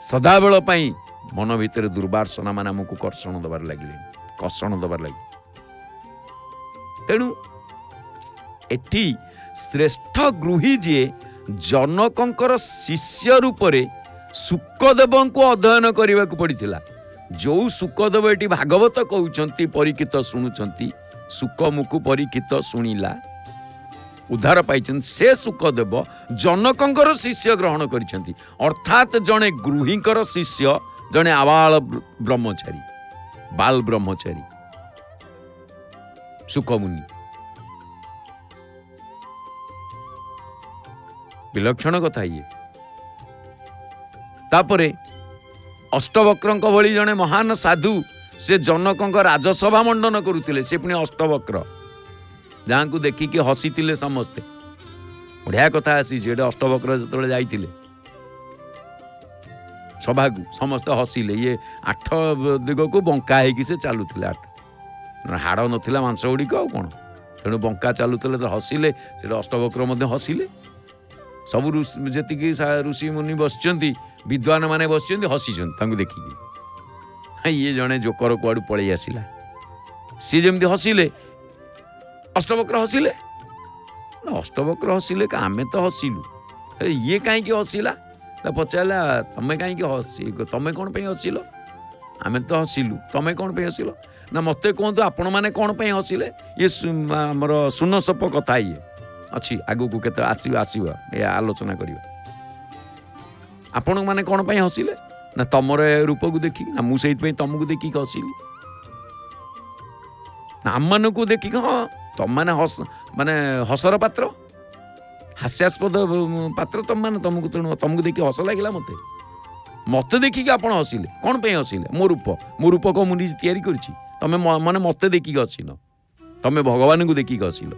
सदाबेल पाई मन भितर दुर्वासना मान आमको कर्षण दबार लगे, कर्षण दबार लगे। तेणु एटी श्रेष्ठ गृही जी जनकंकर शिष्य रूपरे सुखदेव को अध्ययन करने को पड़ता। जो सुखदेव ये भागवत कहते परीक्षित शुणुंट, सुखमुखु परीक्षित शुणिला उद्धार पाई, से सुखदेव जनकंकर शिष्य ग्रहण करिसेंती। अर्थात जड़े गृहींकर शिष्य जड़े आबाल ब्रह्मचारी, बाल ब्रह्मचारी सुखमुनि। विलक्षण कथा ये। तापरे अष्टवक्रंक भली जड़े महान साधु, से जनकंक राजसभा मंडन करुथिले, से पुणी अष्टवक्र, जहाँ को देखिकी हसीथिले समस्ते। बढ़िया कथा आसी, अष्टवक्र जो जाइथिले सभा को समस्ते हसिले। ये 8 दिग को बंका होगी से चलुले, 8 हाड़ नथिला मांस गुड़िक आ कौन, तेणु बंका चलुले तो हसिले। से अष्टवक्र मध्य हसिले। सब जी ऋषि मुनि बसचंती, विद्वान माने बसचंती, हसीचंती देखिकी। ये जड़े जोकर कुआड़ू पलि आसला, सी जमी हसिले, अष्टवक्र हसिले। अष्टवक्र हसिले, आमे तो हसिलु, ये कहीं हसिला? पचारा तमें कहीं हसी, तमें कौन पे हसिल? आमे तो हसिलु, तमें कौन पे हसिल? ना मत कहतु आपण मैंने कौन पे हसिले? ये आमर सुनसप कथा ये अच्छी, आगू को केते आसीबा ये आलोचना करिबा। आपण माने कौन पे हसिले? ना तमर रूप को देखी, ना मु सेहि तुमको देखी हसिली, ना आम मान को देखी। हाँ, तुम मैंने माने हसर पात्र, हास्यास्पद पात्र तुम मैंने, तुमको तेणु तुमको देखी हस लगे। मत देखिकी आप हसिले, कौन पे हसिले? मो रूप को मुझे तैयारी करछि, तमें मैंने मत देखिकी हसिल, तमें भगवान को देखिकी हसिल।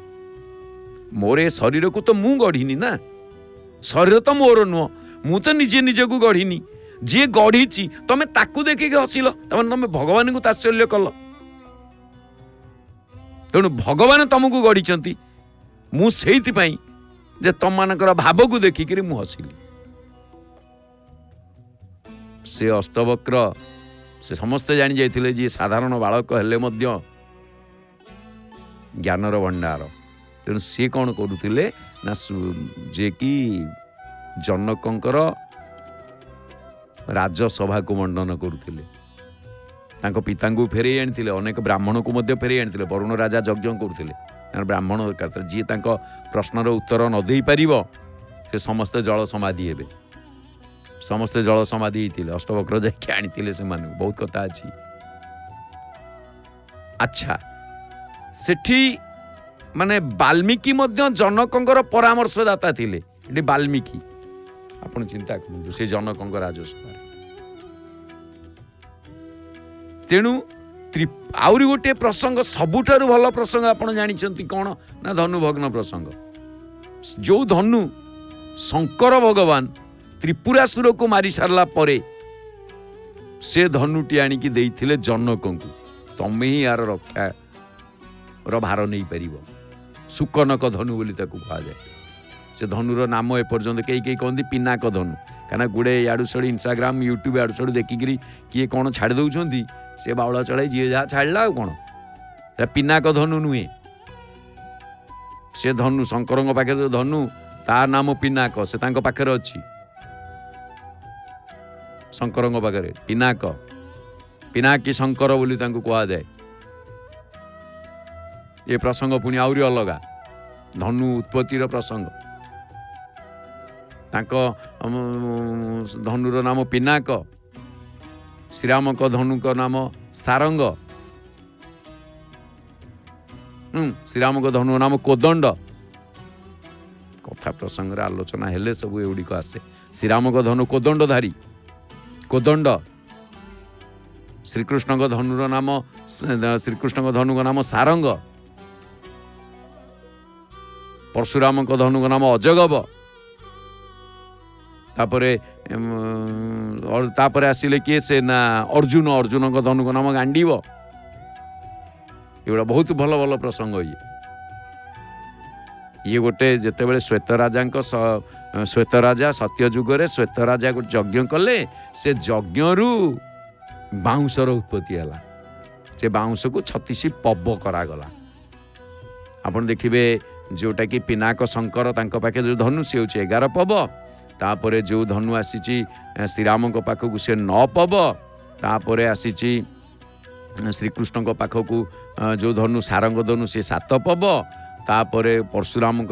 मोर ए शरीर को तो मु गढ़ीनी ना, शरीर तो मोर नुह, मु तो निजे निजे को गढ़ीनी। जी गढ़ी तमें ताकू देखिकी हसिल, तमें भगवान को तात्सल्य कल। तेणु भगवान तुमको गढ़ी, मु सेइथिपाई जे तुम मानकर भाव को देखिक मु हसिली। से अष्टवक्र से समस्ते जानी जाइथिले जे साधारण बालक हेले मध्य ज्ञानर भंडार। तेणु सी कौन करुथिले ना जे कि जनकंकर ରାଜସଭାକୁ ମଣ୍ଡନ କରୁଥିଲେ। ତାଙ୍କ ପିତାଙ୍କୁ ଫେରେଇ ଆଣିଥିଲେ, ଅନେକ ବ୍ରାହ୍ମଣକୁ ମଧ୍ୟ ଫେରେଇ ଆଣିଥିଲେ। ବରୁଣ ରାଜା ଯଜ୍ଞ କରୁଥିଲେ, ତାଙ୍କର ବ୍ରାହ୍ମଣ ଦରକାର ଥିଲା। ଯିଏ ତାଙ୍କ ପ୍ରଶ୍ନର ଉତ୍ତର ନ ଦେଇପାରିବ ସେ ସମସ୍ତେ ଜଳ ସମାଧି ହେବେ। ସମସ୍ତେ ଜଳ ସମାଧି ହେଇଥିଲେ, ଅଷ୍ଟବକ୍ର ଯାଇକି ଆଣିଥିଲେ ସେମାନଙ୍କୁ। ବହୁତ କଥା ଅଛି। ଆଚ୍ଛା, ସେଠି ମାନେ ବାଲ୍ମୀକି ମଧ୍ୟ ଜନକଙ୍କର ପରାମର୍ଶଦାତା ଥିଲେ। ଏଠି ବାଲ୍ମୀକି ଆପଣ ଚିନ୍ତା କରନ୍ତୁ, ସେ ଜନକଙ୍କ ରାଜସଭାରେ। ତେଣୁ ଆହୁରି ଗୋଟିଏ ପ୍ରସଙ୍ଗ, ସବୁଠାରୁ ଭଲ ପ୍ରସଙ୍ଗ ଆପଣ ଜାଣିଛନ୍ତି କ'ଣ ନା ଧନୁଭଗ୍ନ ପ୍ରସଙ୍ଗ। ଯୋଉ ଧନୁ ଶଙ୍କର ଭଗବାନ ତ୍ରିପୁରାସୁରକୁ ମାରି ସାରିଲା ପରେ ସେ ଧନୁଟି ଆଣିକି ଦେଇଥିଲେ ଜନକଙ୍କୁ। ତମେ ହିଁ ୟାର ରକ୍ଷାର ଭାର ନେଇପାରିବ। ସୁକନକ ଧନୁ ବୋଲି ତାକୁ କୁହାଯାଏ। ସେ ଧନୁର ନାମ ଏପର୍ଯ୍ୟନ୍ତ କେହି କହନ୍ତି ପିନାକ ଧନୁ, କାହିଁକିନା ଗୁଡ଼େ ଇଆଡ଼ୁ ସିଆଡ଼ୁ ଇନଷ୍ଟାଗ୍ରାମ ୟୁଟ୍ୟୁବ ଇଆଡ଼ୁ ସିଆଡ଼ୁ ଦେଖିକିରି କିଏ କ'ଣ ଛାଡ଼ି ଦେଉଛନ୍ତି। ସେ ବାଉଳ ଚଳାଇ ଯିଏ ଯାହା ଛାଡ଼ିଲା, ଆଉ କ'ଣ। ପିନାକ ଧନୁ ନୁହେଁ। ସେ ଧନୁ ଶଙ୍କରଙ୍କ ପାଖରେ ଯେଉଁ ଧନୁ, ତା ନାମ ପିନାକ, ସେ ତାଙ୍କ ପାଖରେ ଅଛି। ଶଙ୍କରଙ୍କ ପାଖରେ ପିନାକ, ପିନାକୀ ଶଙ୍କର ବୋଲି ତାଙ୍କୁ କୁହାଯାଏ। ଏ ପ୍ରସଙ୍ଗ ପୁଣି ଆହୁରି ଅଲଗା, ଧନୁ ଉତ୍ପତ୍ତିର ପ୍ରସଙ୍ଗ। ତାଙ୍କ ଧନୁର ନାମ ପିନାକ, ଶ୍ରୀରାମଙ୍କ ଧନୁଙ୍କ ନାମ ସାରଙ୍ଗ, ଶ୍ରୀରାମଙ୍କ ଧନୁ ନାମ କୋଦଣ୍ଡ। କଥା ପ୍ରସଙ୍ଗରେ ଆଲୋଚନା ହେଲେ ସବୁ ଏଗୁଡ଼ିକ ଆସେ। ଶ୍ରୀରାମଙ୍କ ଧନୁ କୋଦଣ୍ଡଧାରୀ, କୋଦଣ୍ଡ। ଶ୍ରୀକୃଷ୍ଣଙ୍କ ଧନୁର ନାମ, ଶ୍ରୀକୃଷ୍ଣଙ୍କ ଧନୁଙ୍କ ନାମ ସାରଙ୍ଗ। ପରଶୁରାମଙ୍କ ଧନୁଙ୍କ ନାମ ଅଜଗବ। ତାପରେ ଆସିଲେ କିଏ, ସେ ନା ଅର୍ଜୁନ। ଅର୍ଜୁନଙ୍କ ଧନୁଙ୍କ ନାମ ଗାଣ୍ଡିବ। ଏଗୁଡ଼ା ବହୁତ ଭଲ ଭଲ ପ୍ରସଙ୍ଗ। ଇଏ ଗୋଟେ ଯେତେବେଳେ ଶ୍ଵେତରାଜା ସତ୍ୟ ଯୁଗରେ ଶ୍ଵେତରାଜା ଗୋଟେ ଯଜ୍ଞ କଲେ, ସେ ଯଜ୍ଞରୁ ବାଉଁଶର ଉତ୍ପତ୍ତି ହେଲା। ସେ ବାଉଁଶକୁ 36 ପବ କରାଗଲା। ଆପଣ ଦେଖିବେ ଯେଉଁଟାକି ପିନାକ ଶଙ୍କର, ତାଙ୍କ ପାଖେ ଯେଉଁ ଧନୁ ସେ ହେଉଛି 11 ପବ। ତାପରେ ଯେଉଁ ଧନୁ ଆସିଛି ଶ୍ରୀରାମଙ୍କ ପାଖକୁ ସେ 9 ପବ। ତାପରେ ଆସିଛି ଶ୍ରୀକୃଷ୍ଣଙ୍କ ପାଖକୁ ଯେଉଁ ଧନୁ ସାରଙ୍ଗ ଧନୁ ସେ 7 ପବ। ତାପରେ ପରଶୁରାମଙ୍କ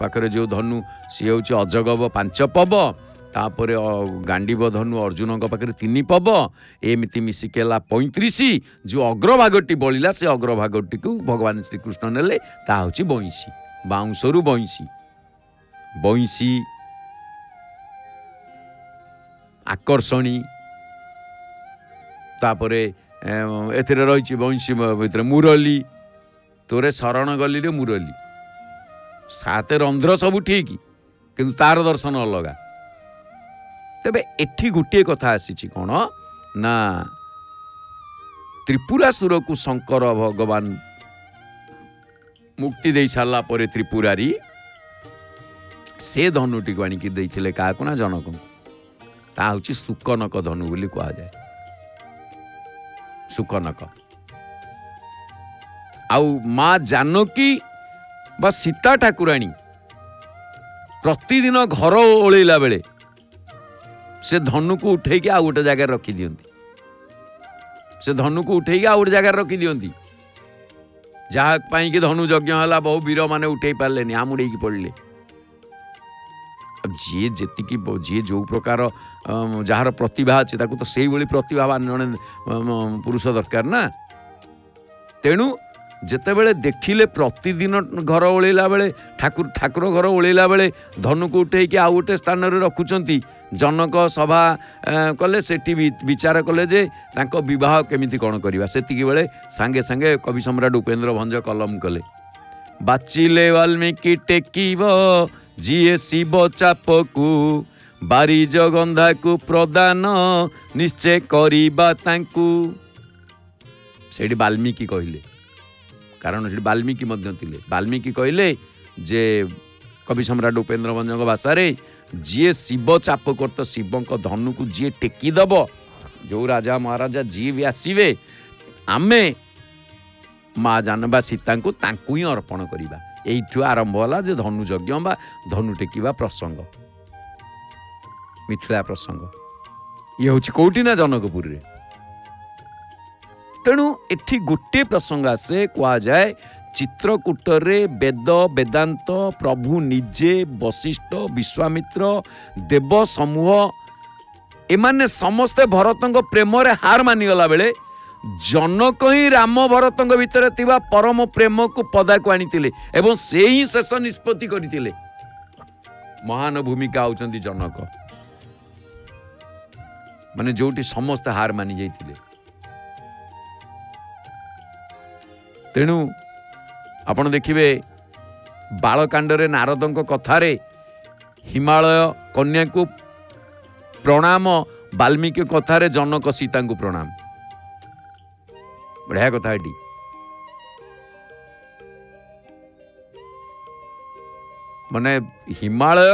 ପାଖରେ ଯେଉଁ ଧନୁ ସିଏ ହେଉଛି ଅଜଗବ 5 ପବ। ତାପରେ ଗାଣ୍ଡିବ ଧନୁ ଅର୍ଜୁନଙ୍କ ପାଖରେ 3 ପବ। ଏମିତି ମିଶିକି ହେଲା 35। ଯେଉଁ ଅଗ୍ରଭାଗଟି ବଳିଲା ସେ ଅଗ୍ରଭାଗଟିକୁ ଭଗବାନ ଶ୍ରୀକୃଷ୍ଣ ନେଲେ, ତାହା ହେଉଛି ବଇଁଶୀ। ବାଉଁଶରୁ ବଇଁଶୀ, ବଇଁଶୀ, ଆକର୍ଷଣୀ। ତାପରେ ଏଥିରେ ରହିଛି ବଇଁଶୀ ଭିତରେ ମୁରଲି, ତୋରେ ଶରଣ ଗଲିରେ ମୁରଲି। 7 ରନ୍ଧ୍ର ସବୁ ଠିକ, କିନ୍ତୁ ତାର ଦର୍ଶନ ଅଲଗା। ତେବେ ଏଠି ଗୋଟିଏ କଥା ଆସିଛି କ'ଣ ନା, ତ୍ରିପୁରାସୁରକୁ ଶଙ୍କର ଭଗବାନ ମୁକ୍ତି ଦେଇ ସାରିଲା ପରେ ତ୍ରିପୁରାରୀ ସେ ଧନୁଟିକୁ ଆଣିକି ଦେଇଥିଲେ କାହାକୁ ନା ଜନକଙ୍କୁ। ତାହା ହେଉଛି ସୁକନକ ଧନୁ ବୋଲି କୁହାଯାଏ। ସୁକନକ। ଆଉ ମା ଜାନକୀ ବା ସୀତା ଠାକୁରାଣୀ ପ୍ରତିଦିନ ଘର ଓଳେଇଲା ବେଳେ ସେ ଧନୁକୁ ଉଠେଇକି ଆଉ ଗୋଟେ ଜାଗାରେ ରଖିଦିଅନ୍ତି। ସେ ଧନୁକୁ ଉଠେଇକି ଆଉ ଗୋଟେ ଜାଗାରେ ରଖିଦିଅନ୍ତି। ଯାହା ପାଇଁକି ଧନୁ ଯଜ୍ଞ ହେଲା, ବହୁ ବୀରମାନେ ଉଠେଇ ପାରିଲେନି, ହାମୁଡ଼େଇକି ପଡ଼ିଲେ। ଯିଏ ଯେତିକି, ଯିଏ ଯେଉଁ ପ୍ରକାର ଯାହାର ପ୍ରତିଭା ଅଛି, ତାକୁ ତ ସେଇଭଳି ପ୍ରତିଭାବାନ ଜଣେ ପୁରୁଷ ଦରକାର ନା। ତେଣୁ ଯେତେବେଳେ ଦେଖିଲେ ପ୍ରତିଦିନ ଘର ଓଳେଇଲା ବେଳେ, ଠାକୁର ଘର ଓଳେଇଲା ବେଳେ ଧନୁକୁ ଉଠେଇକି ଆଉ ଗୋଟେ ସ୍ଥାନରେ ରଖୁଛନ୍ତି, ଜନକ ସଭା କଲେ, ସେଠି ବିଚାର କଲେ ଯେ ତାଙ୍କ ବିବାହ କେମିତି କ'ଣ କରିବା। ସେତିକି ବେଳେ ସାଙ୍ଗେ ସାଙ୍ଗେ କବି ସମ୍ରାଟ ଉପେନ୍ଦ୍ର ଭଞ୍ଜ କଲମ କଲେ, ବାଚିଲେ ବାଲ୍ମୀକି ଟେକିବ ଯିଏ ଶିବ ଚାପକୁ, ବାରିଜ ଗନ୍ଧାକୁ ପ୍ରଦାନ ନିଶ୍ଚୟ କରିବା ତାଙ୍କୁ। ସେଇଠି ବାଲ୍ମୀକି କହିଲେ, କାରଣ ସେଠି ବାଲ୍ମୀକି ମଧ୍ୟ ଥିଲେ। ବାଲ୍ମୀକି କହିଲେ ଯେ କବି ସମ୍ରାଟ ଉପେନ୍ଦ୍ର ଭଞ୍ଜଙ୍କ ଭାଷାରେ, ଯିଏ ଶିବ ଚାପ କରୁତ, ଶିବଙ୍କ ଧନୁକୁ ଯିଏ ଟେକିଦେବ, ଯେଉଁ ରାଜା ମହାରାଜା ଯିଏ ବି ଆସିବେ, ଆମେ ମା ଜାନବା ସୀତାଙ୍କୁ ତାଙ୍କୁ ହିଁ ଅର୍ପଣ କରିବା। ଏଇଠୁ ଆରମ୍ଭ ହେଲା ଯେ ଧନୁ ଯଜ୍ଞ ବା ଧନୁ ଟେକିବା ପ୍ରସଙ୍ଗ, ମିଥିଳା ପ୍ରସଙ୍ଗ। ये हूँ कौटी ना जनकपुर रे। तेणु एठी गोटे प्रसंग आसे कह जाए चित्रकूटरे वेद वेदांत प्रभु निजे वशिष्ठ विश्वामित्र देव समूह एमाने समस्ते भरतंग प्रेम रे हार मानिगला बेले जनक ही राम भरतंग भितर थिबा परम प्रेम को पदा को आनिथिले एवं से ही शेष निष्पत्ति करथिले। महान भूमिका होचंदी जनक माने जोटी समस्त हार मानि जाइथिले। तेणु आपण देखिबे बालकांडरे नारदंक कथारे हिमालय कन्या को प्रणाम वाल्मीकि कथारे जनक सीता को प्रणाम बढ़िया कथा एटी। माने हिमालय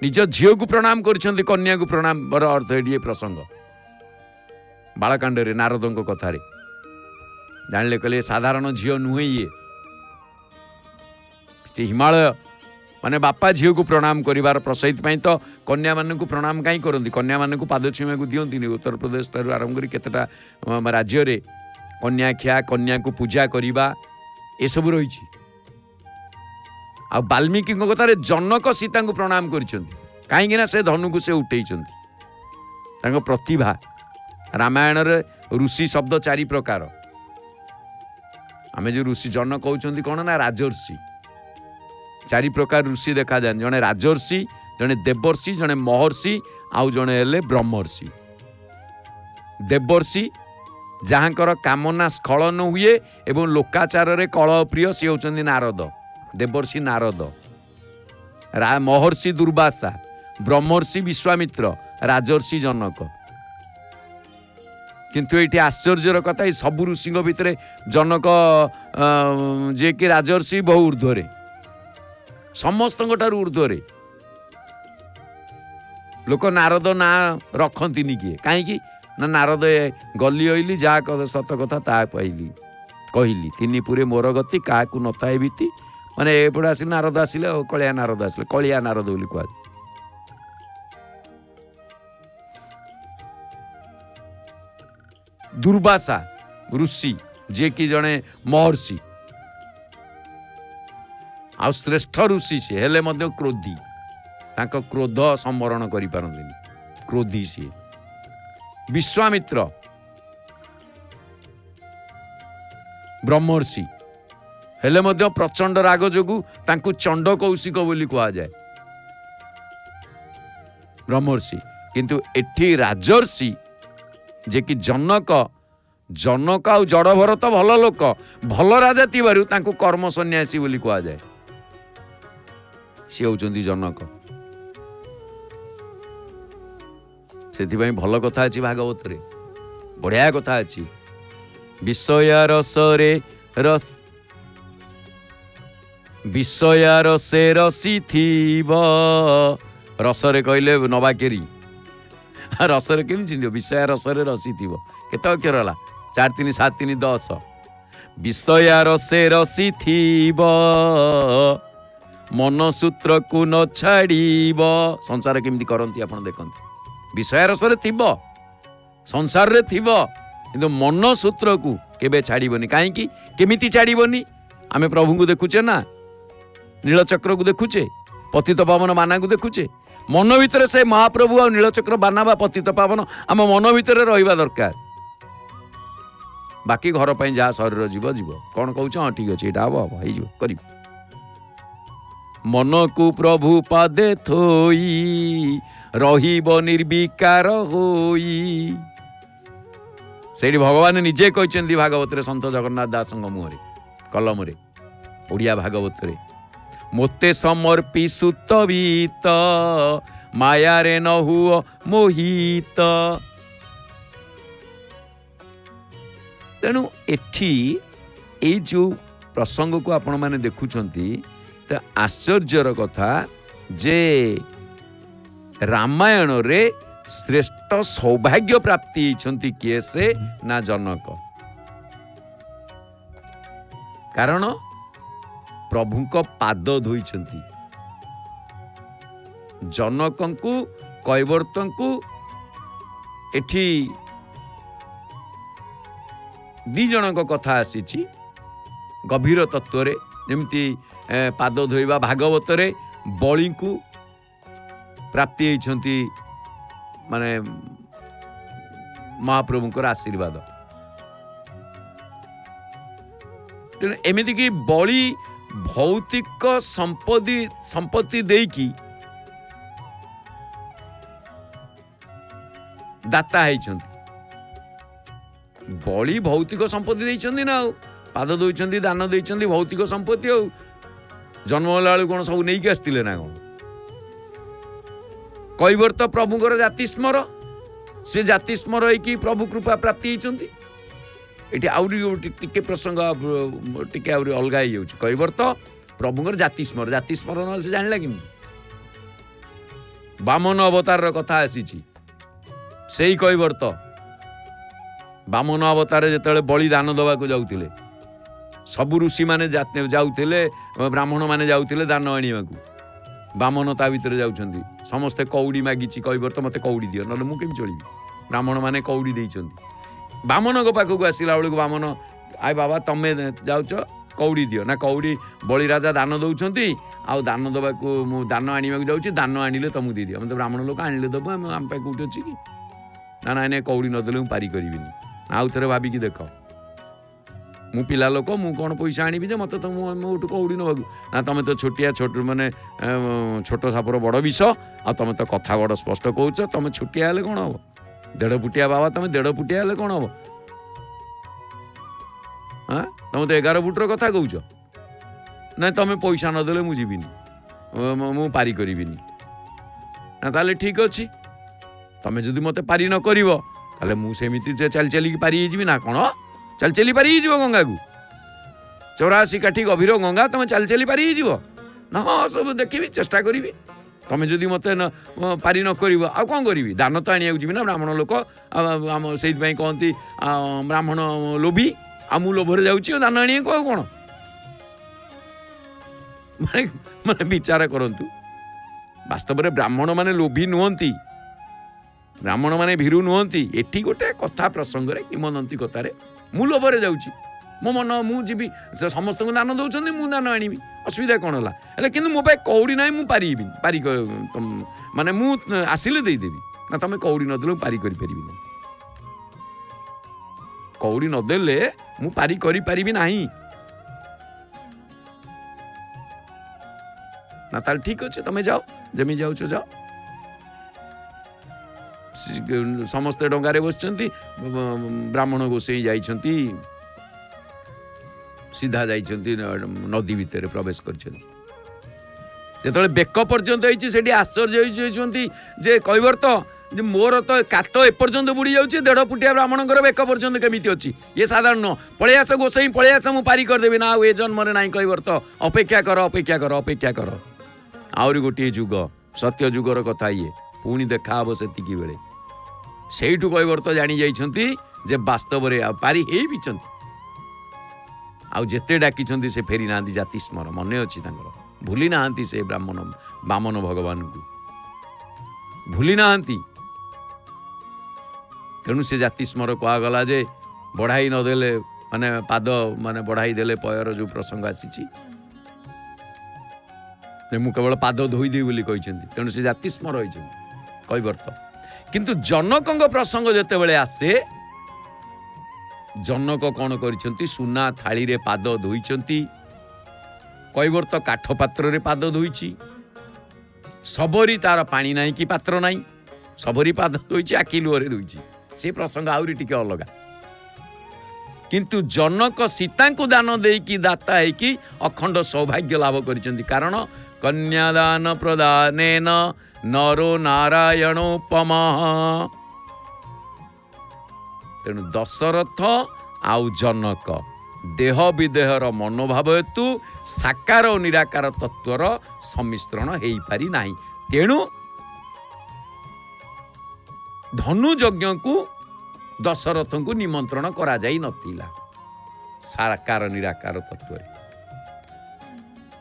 निज झील को प्रणाम करछंती कन्या को प्रणाम बर अर्थ एटी प्रसंग बालकांडरे नारदंक कथारे जानले कहले साधारण झील नुहे ये हिमालय माने बापा झील को प्रणाम करिवार प्रसहित पई तो कन्या मान को प्रणाम कहीं करती कन्या मान को पाद छुआ को दियंती उत्तर प्रदेश ठार आरंभ कर केतटा राज्य रे कन्या खिया कन्या को पूजा करिबा ए सब रही। आ वाल्मीकि कथार जनक सीता को प्रणाम करिसेंती कहीं से धनु को से उठेइसेंती प्रतिभा। रामायण रे ऋषि शब्द 4 प्रकार आमे जो ऋषि जन कहउछंती कोन ना राजर्षि 4 प्रकार ऋषि देखा जाए जने राजर्षि जने देवर्षि जने महर्षि आउ जने हेले ब्रह्मर्षि। देवर्षि जहाँकर कामना स्खलन हुए एवं लोकाचार रे कलह प्रिय सी होचंदी नारद देवर्षि नारद। महर्षि दुर्वासा ब्रह्मर्षि विश्वामित्र राजर्षि जनक। किंतु ये आश्चर्यर कथा सबु ऋषि भितर जनक जे कि राजर्षि बहु ऊर्ध्वरे समस्त ऊर्ध्वरे लोक नारद ना रखती किए कहीं ना नारद गली अइली जा सत कथा ता पाइली कहली तीन पुरे मोर गति क्या नए बीती माने एपटे आस नारद आसिले कलिया नारद आसिले कलिया नारद बोली कह। दुर्वासा ऋषि जे कि जड़े महर्षि आ श्रेष्ठ ऋषि सी हेले मध्य क्रोधी तांको क्रोध संवरण करि पारंतिनी क्रोधी सी। विश्वामित्र ब्रह्मर्षि हेले मध्य प्रचंड राग जोगु तांको चंड कौशिक बोली कहा जाए ब्रह्मर्षि। किंतु एठी राजर्षि जे कि जनक जनक आ जड़ भरत भल लोक भल राजा थिबारु तांको कर्म सन्यासी बोली कहा जाए सी होचंदी जनक। सेथिबाई भल कथा अछि भागवत रे बढ़िया कथा अछि विषया रसरे रस विषया रसे रसी थीब रसरे कहले नवाकेरी रसरे केमी चिन्ह विषया रसरे रसी थीब केते अक्षर हला 4 3 7 3 10 विषया रसे रसी थीब मन सूत्र को न छाड़ीब संसार केमती करती आपण देखंती विषय रसरे थिब संसार रे थिब किंतु मन सूत्र को केबे छाड़ीबनी काहेकि केमिति छाड़ीबनी आमे प्रभु को देखुचे ना नीलचक्र को देखुचे पतित पावन माना को देखुचे मन भितर से महाप्रभु आ नीलचक्र बाना बा पतित पावन आम मन भितर रहिबा दरकार बाकी घर पई जा शरीर जीव जीव कौन कहूछ हाँ ठीक अच्छे यहाँ हम हो कर मन को प्रभु पादे थोई रहिब निर्विकार होई से भगवान निजे कहते भागवत संत जगन्नाथ दास मुहरे कलम रे ओडिया भागवत रे मोते समर्पी सुतवीत माया रे न हुओ मोहित। तेणु एठी ए जो प्रसंग को आपण माने देखुछंती तो आश्चर्यर कथा जे रामायण रे श्रेष्ठ सौभाग्य प्राप्ति होती किए से ना जनक कारण प्रभु को पाद धोइछंती जनक को कैवर्त को एठी दी जनक कथा आसीची गभीर तत्व जमती पाद धोइबा भागवत रे बळी को प्राप्ति होइछंती माने महाप्रभुंकर आशीर्वाद। तेणु एमिति कि बळी भौतिक संपत्ति देकी दाता होइछंती। बळी भौतिक संपत्ति देइछंती ना, पाद देइछंती, दान देइछंती, भौतिक संपत्ति हो जन्म होला बेलू कौन सब नहीं आसते ना कौन। कैवर्त प्रभुଙ୍କର जाति स्मर, से जाति स्मर होइकी प्रभु कृपा प्राप्ति होइछंती। एठी आउरी टिके प्रसंग टिके आउरी अलगा हो जाउछ। कैवर्त प्रभुଙ୍କର जाति स्मर न से जानला कि बामन अवतार कथा आसीची। सेई कैवर्त बामन अवतार जेतेबेले बलि दान दवा को जाउथिले, सबु ऋषि माने जाउथिले, ब्राह्मण माने जाउथिले दान आनिबा को। बामन ता भितर जाउछंती, समस्ते कौड़ी मागिची कैवर्त मते कौड़ी दियो नले मु केम चलिबी। ब्राह्मण माने कौड़ी देइछंती। बामन को पाखक आसिला बेलू बामन आय बाबा तमे जाउछ कौड़ी दियो ना, कौड़ी बलि राजा दान दउछंती आ दान दवा को मु दान आनिबा को जाउची, दान आनिले तमु दे दियो। मते ब्राह्मण लोक आनिले दबो हम पे कोठी अछि कि ना ना कौड़ी न देले मु पारी करिबिनी। आउ थरे भाबी कि देख मु पिला लोक मु कौन पैसा आनिबि जे मते तो मोटू कौड़ी नबाकू ना, तमे तो छोटिया छोट माने छोट सापर बड़ विष आ तमे तो कथा बड़ स्पष्ट कहउछ। तमे छोटिया हेले कोन हबो, 1.5 फुटिया बाबा तमे 1.5 फुटिया हेले कोन हबो। हाँ तमे तो 11 फुटर कथा कहउछ ना, तमे पैसा न देले मु जीबिनी, मु पारी करिबिनी ना। ताले ठीक अछि, तमे जदि मते पारी न करिवो ताले मु सेमिति चल चली पारी जीबी ना कोन। चल चली पारी जीवो गंगा को 84 काठी गभीर गंगा तमे चल चली पारी जीवो ना। हाँ सब देखिबी चेष्टा करिबी। तमे जदि मते न पारी न करिवो आ कोन करिवि, दान तो आनिया जीबी ना। ब्राह्मण लोक हम सेहि पई कहंती ब्राह्मण लोभी, आ मु लोभरे जाउची दान आनिया को कोन। माने माने विचार करंतु, वास्तव में ब्राह्मण माने लोभी नुहंती, ब्राह्मण माने भीरु नुहंती। एठी गोटे कथा प्रसंग रे किमनंती कथारे मु लोभरे जाउची, मो मन मु जीबी समस्त को दान दउछंती, मु दान आनिबी, असुविधा कोन होला। हेले किंतु मो पे कौड़ी नाही, मु पारिबी पारी माने मु आसिले देई देबी ना, तमे कौड़ी न देले पारी करि परिबी ना। कौड़ी न देले मु पारी करि परिबी नाही ना। ताल ठीक अछि, तमे जाओ जमी जाउछ जाओ। समस्ते डंगारे बसचंती, ब्राह्मण गोसाई जाइछंती, सीधा जाइछंती नदी भितर प्रवेश करछंती। जेतले बेक पर्यंत होइछि सेठी आश्चर्य होइछंती जे कैवर्त जे मोर तो कात ए पर्यंत बुड़ी जाउछि, 1.5 फुटिया ब्राह्मणकर बेक पर्यंत केमिति अछि ये साधारण न। पळे आस गोसाई पळे आस मु पारी कर देबी ना, ए जन्म रे नाही कैवर्त, अपेक्षा कर अपेक्षा कर अपेक्षा कर। आउरी गोटे जुग सत्य जुगर कथा ये पुणी देखा हम सेतिकी बेले सेठू कैवर्त जानी जाइछंती जे वास्तव रे पारी हेई बिचंती। आउ जेते डाकी से फेरी ना जाति स्मर मने अच्छी भूली ना से ब्राह्मण बामन भगवान को भूली ना। तेणु से जाति स्मर कहगला जे बढ़ाई नदेले माने पाद माने बढ़ाई देले पयर जो प्रसंग आसी मु केवल पाद धोईदे बोली कहते। तेणु से जाति स्मर होती कैवर्त। किंतु जनक प्रसंग जिते बड़े आसे जनक कौन कर सुना थाली रे पाद धोईचंती, कैवर्त काठ पात्र रे पाद धोईची। सबरी तार पानी नहीं कि पात्र नहीं, सबरी पाद धोईची आखि लुहरे धोईची। से प्रसंग आउरी टिके अलगा। किंतु जनक सीता को दान देकी दाता है कि अखंड सौभाग्य लाभ करिसेंती। कारण कन्यादान प्रदानेन नरो नारायणोपमा। तेणु दशरथ आउ जनक देह विदेहर मनोभाव हेतु साकार और निराकार तत्वर सम्मिश्रण हो पारि नाही। तेणु धनु यज्ञ को दशरथ को निमंत्रण करा जाई नथिला साकार निराकार तत्व।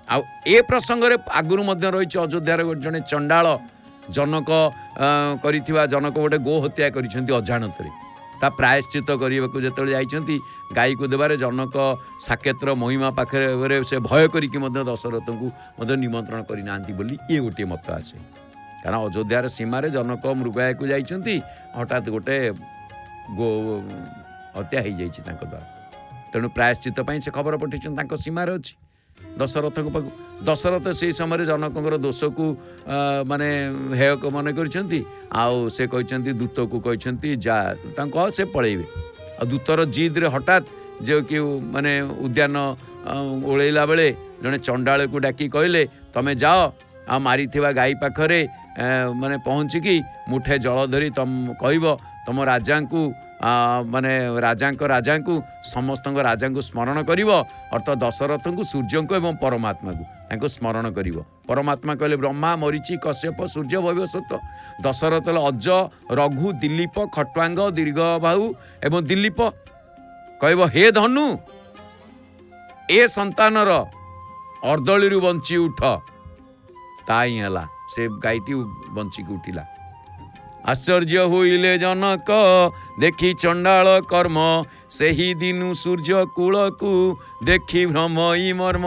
आ ए प्रसंग रे आगुरु मध्य रही अयोध्यार जड़े चंडाल जनक करिथिबा जनक गोटे गो हत्या करिसेंती अजाणतरे ता प्रायश्चित करने जो जाइंट गाई को देवारे जनक साकेत्र महिमा पाखे से भय करिकी दशरथ को निमंत्रण करना बोली ये गोटे मत आसे कारण अयोध्यार सीमार जनक मृगया को जाइंट हठात गोटे गो हत्या हो जाइए द्वारा तेणु प्रायश्चित से खबर पठे सीमार अच्छी दशरथ को पाक दशरथ से समय जनक दोष को माने हेय मन कर से कहते दूत को कहते जा से पलैबे आ दूतर जिद्रे हठात जो कि माने उद्यान ओलैला बेले जड़े चंडाल को डाकी कहले तमें जाओ आ मारी गाई पाखरे माने पहुँचिकी मुठे जल धरी तुम कह तुम राजा को माने राजा को समस्त राजा को स्मरण कर अर्थात दशरथ को सूर्य को एवं परमात्मा को स्मरण कर परमात्मा कहले ब्रह्मा मरीचि कश्यप सूर्य भविष्यत दशरथ अज रघु दिलीप खट्वांग दीर्घबाहु एवं दिलीप कह हे धनु ए संतानर अर्दली बंची उठ ताई है से गाईटी बंचिक उठिला आश्चर्य होइले जनक देखी चंडाल कर्म सेही दिनु सूर्य कूल को देखी भ्रमई मर्म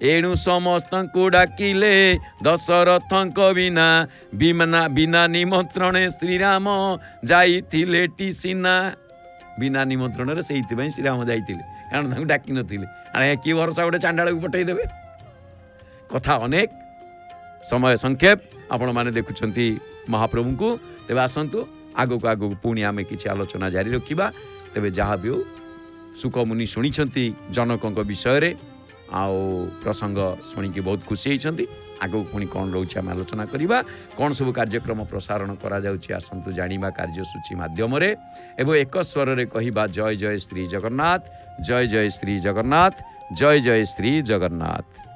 एणु समस्त को डाकिले दशरथ बिना बिना बिना निमंत्रण श्रीराम जाइथिले टीसीना बिना निमंत्रण से श्रीराम जाइथिले कारण डाकी नथिले कि भरोसा गोटे चांडाल को पठेदेवे कथा अनेक समय संक्षेप आपण माने देखुछंती महाप्रभु को तेरे आसतु आगक आगक पुणी आम कि आलोचना जारी रखा तेरे जहाँ भी हो सुखमुनि शुणी जनक विषय आउ प्रसंग शुणिकी बहुत खुशी होती आगक पुणी कौन रोचे आम आलोचना करवा कौन सब कार्यक्रम प्रसारण करसतु जाना कार्यसूची मध्यम एवं एक स्वर रे कहवा जय जय श्री जगन्नाथ जय जय श्री जगन्नाथ जय जय श्री जगन्नाथ।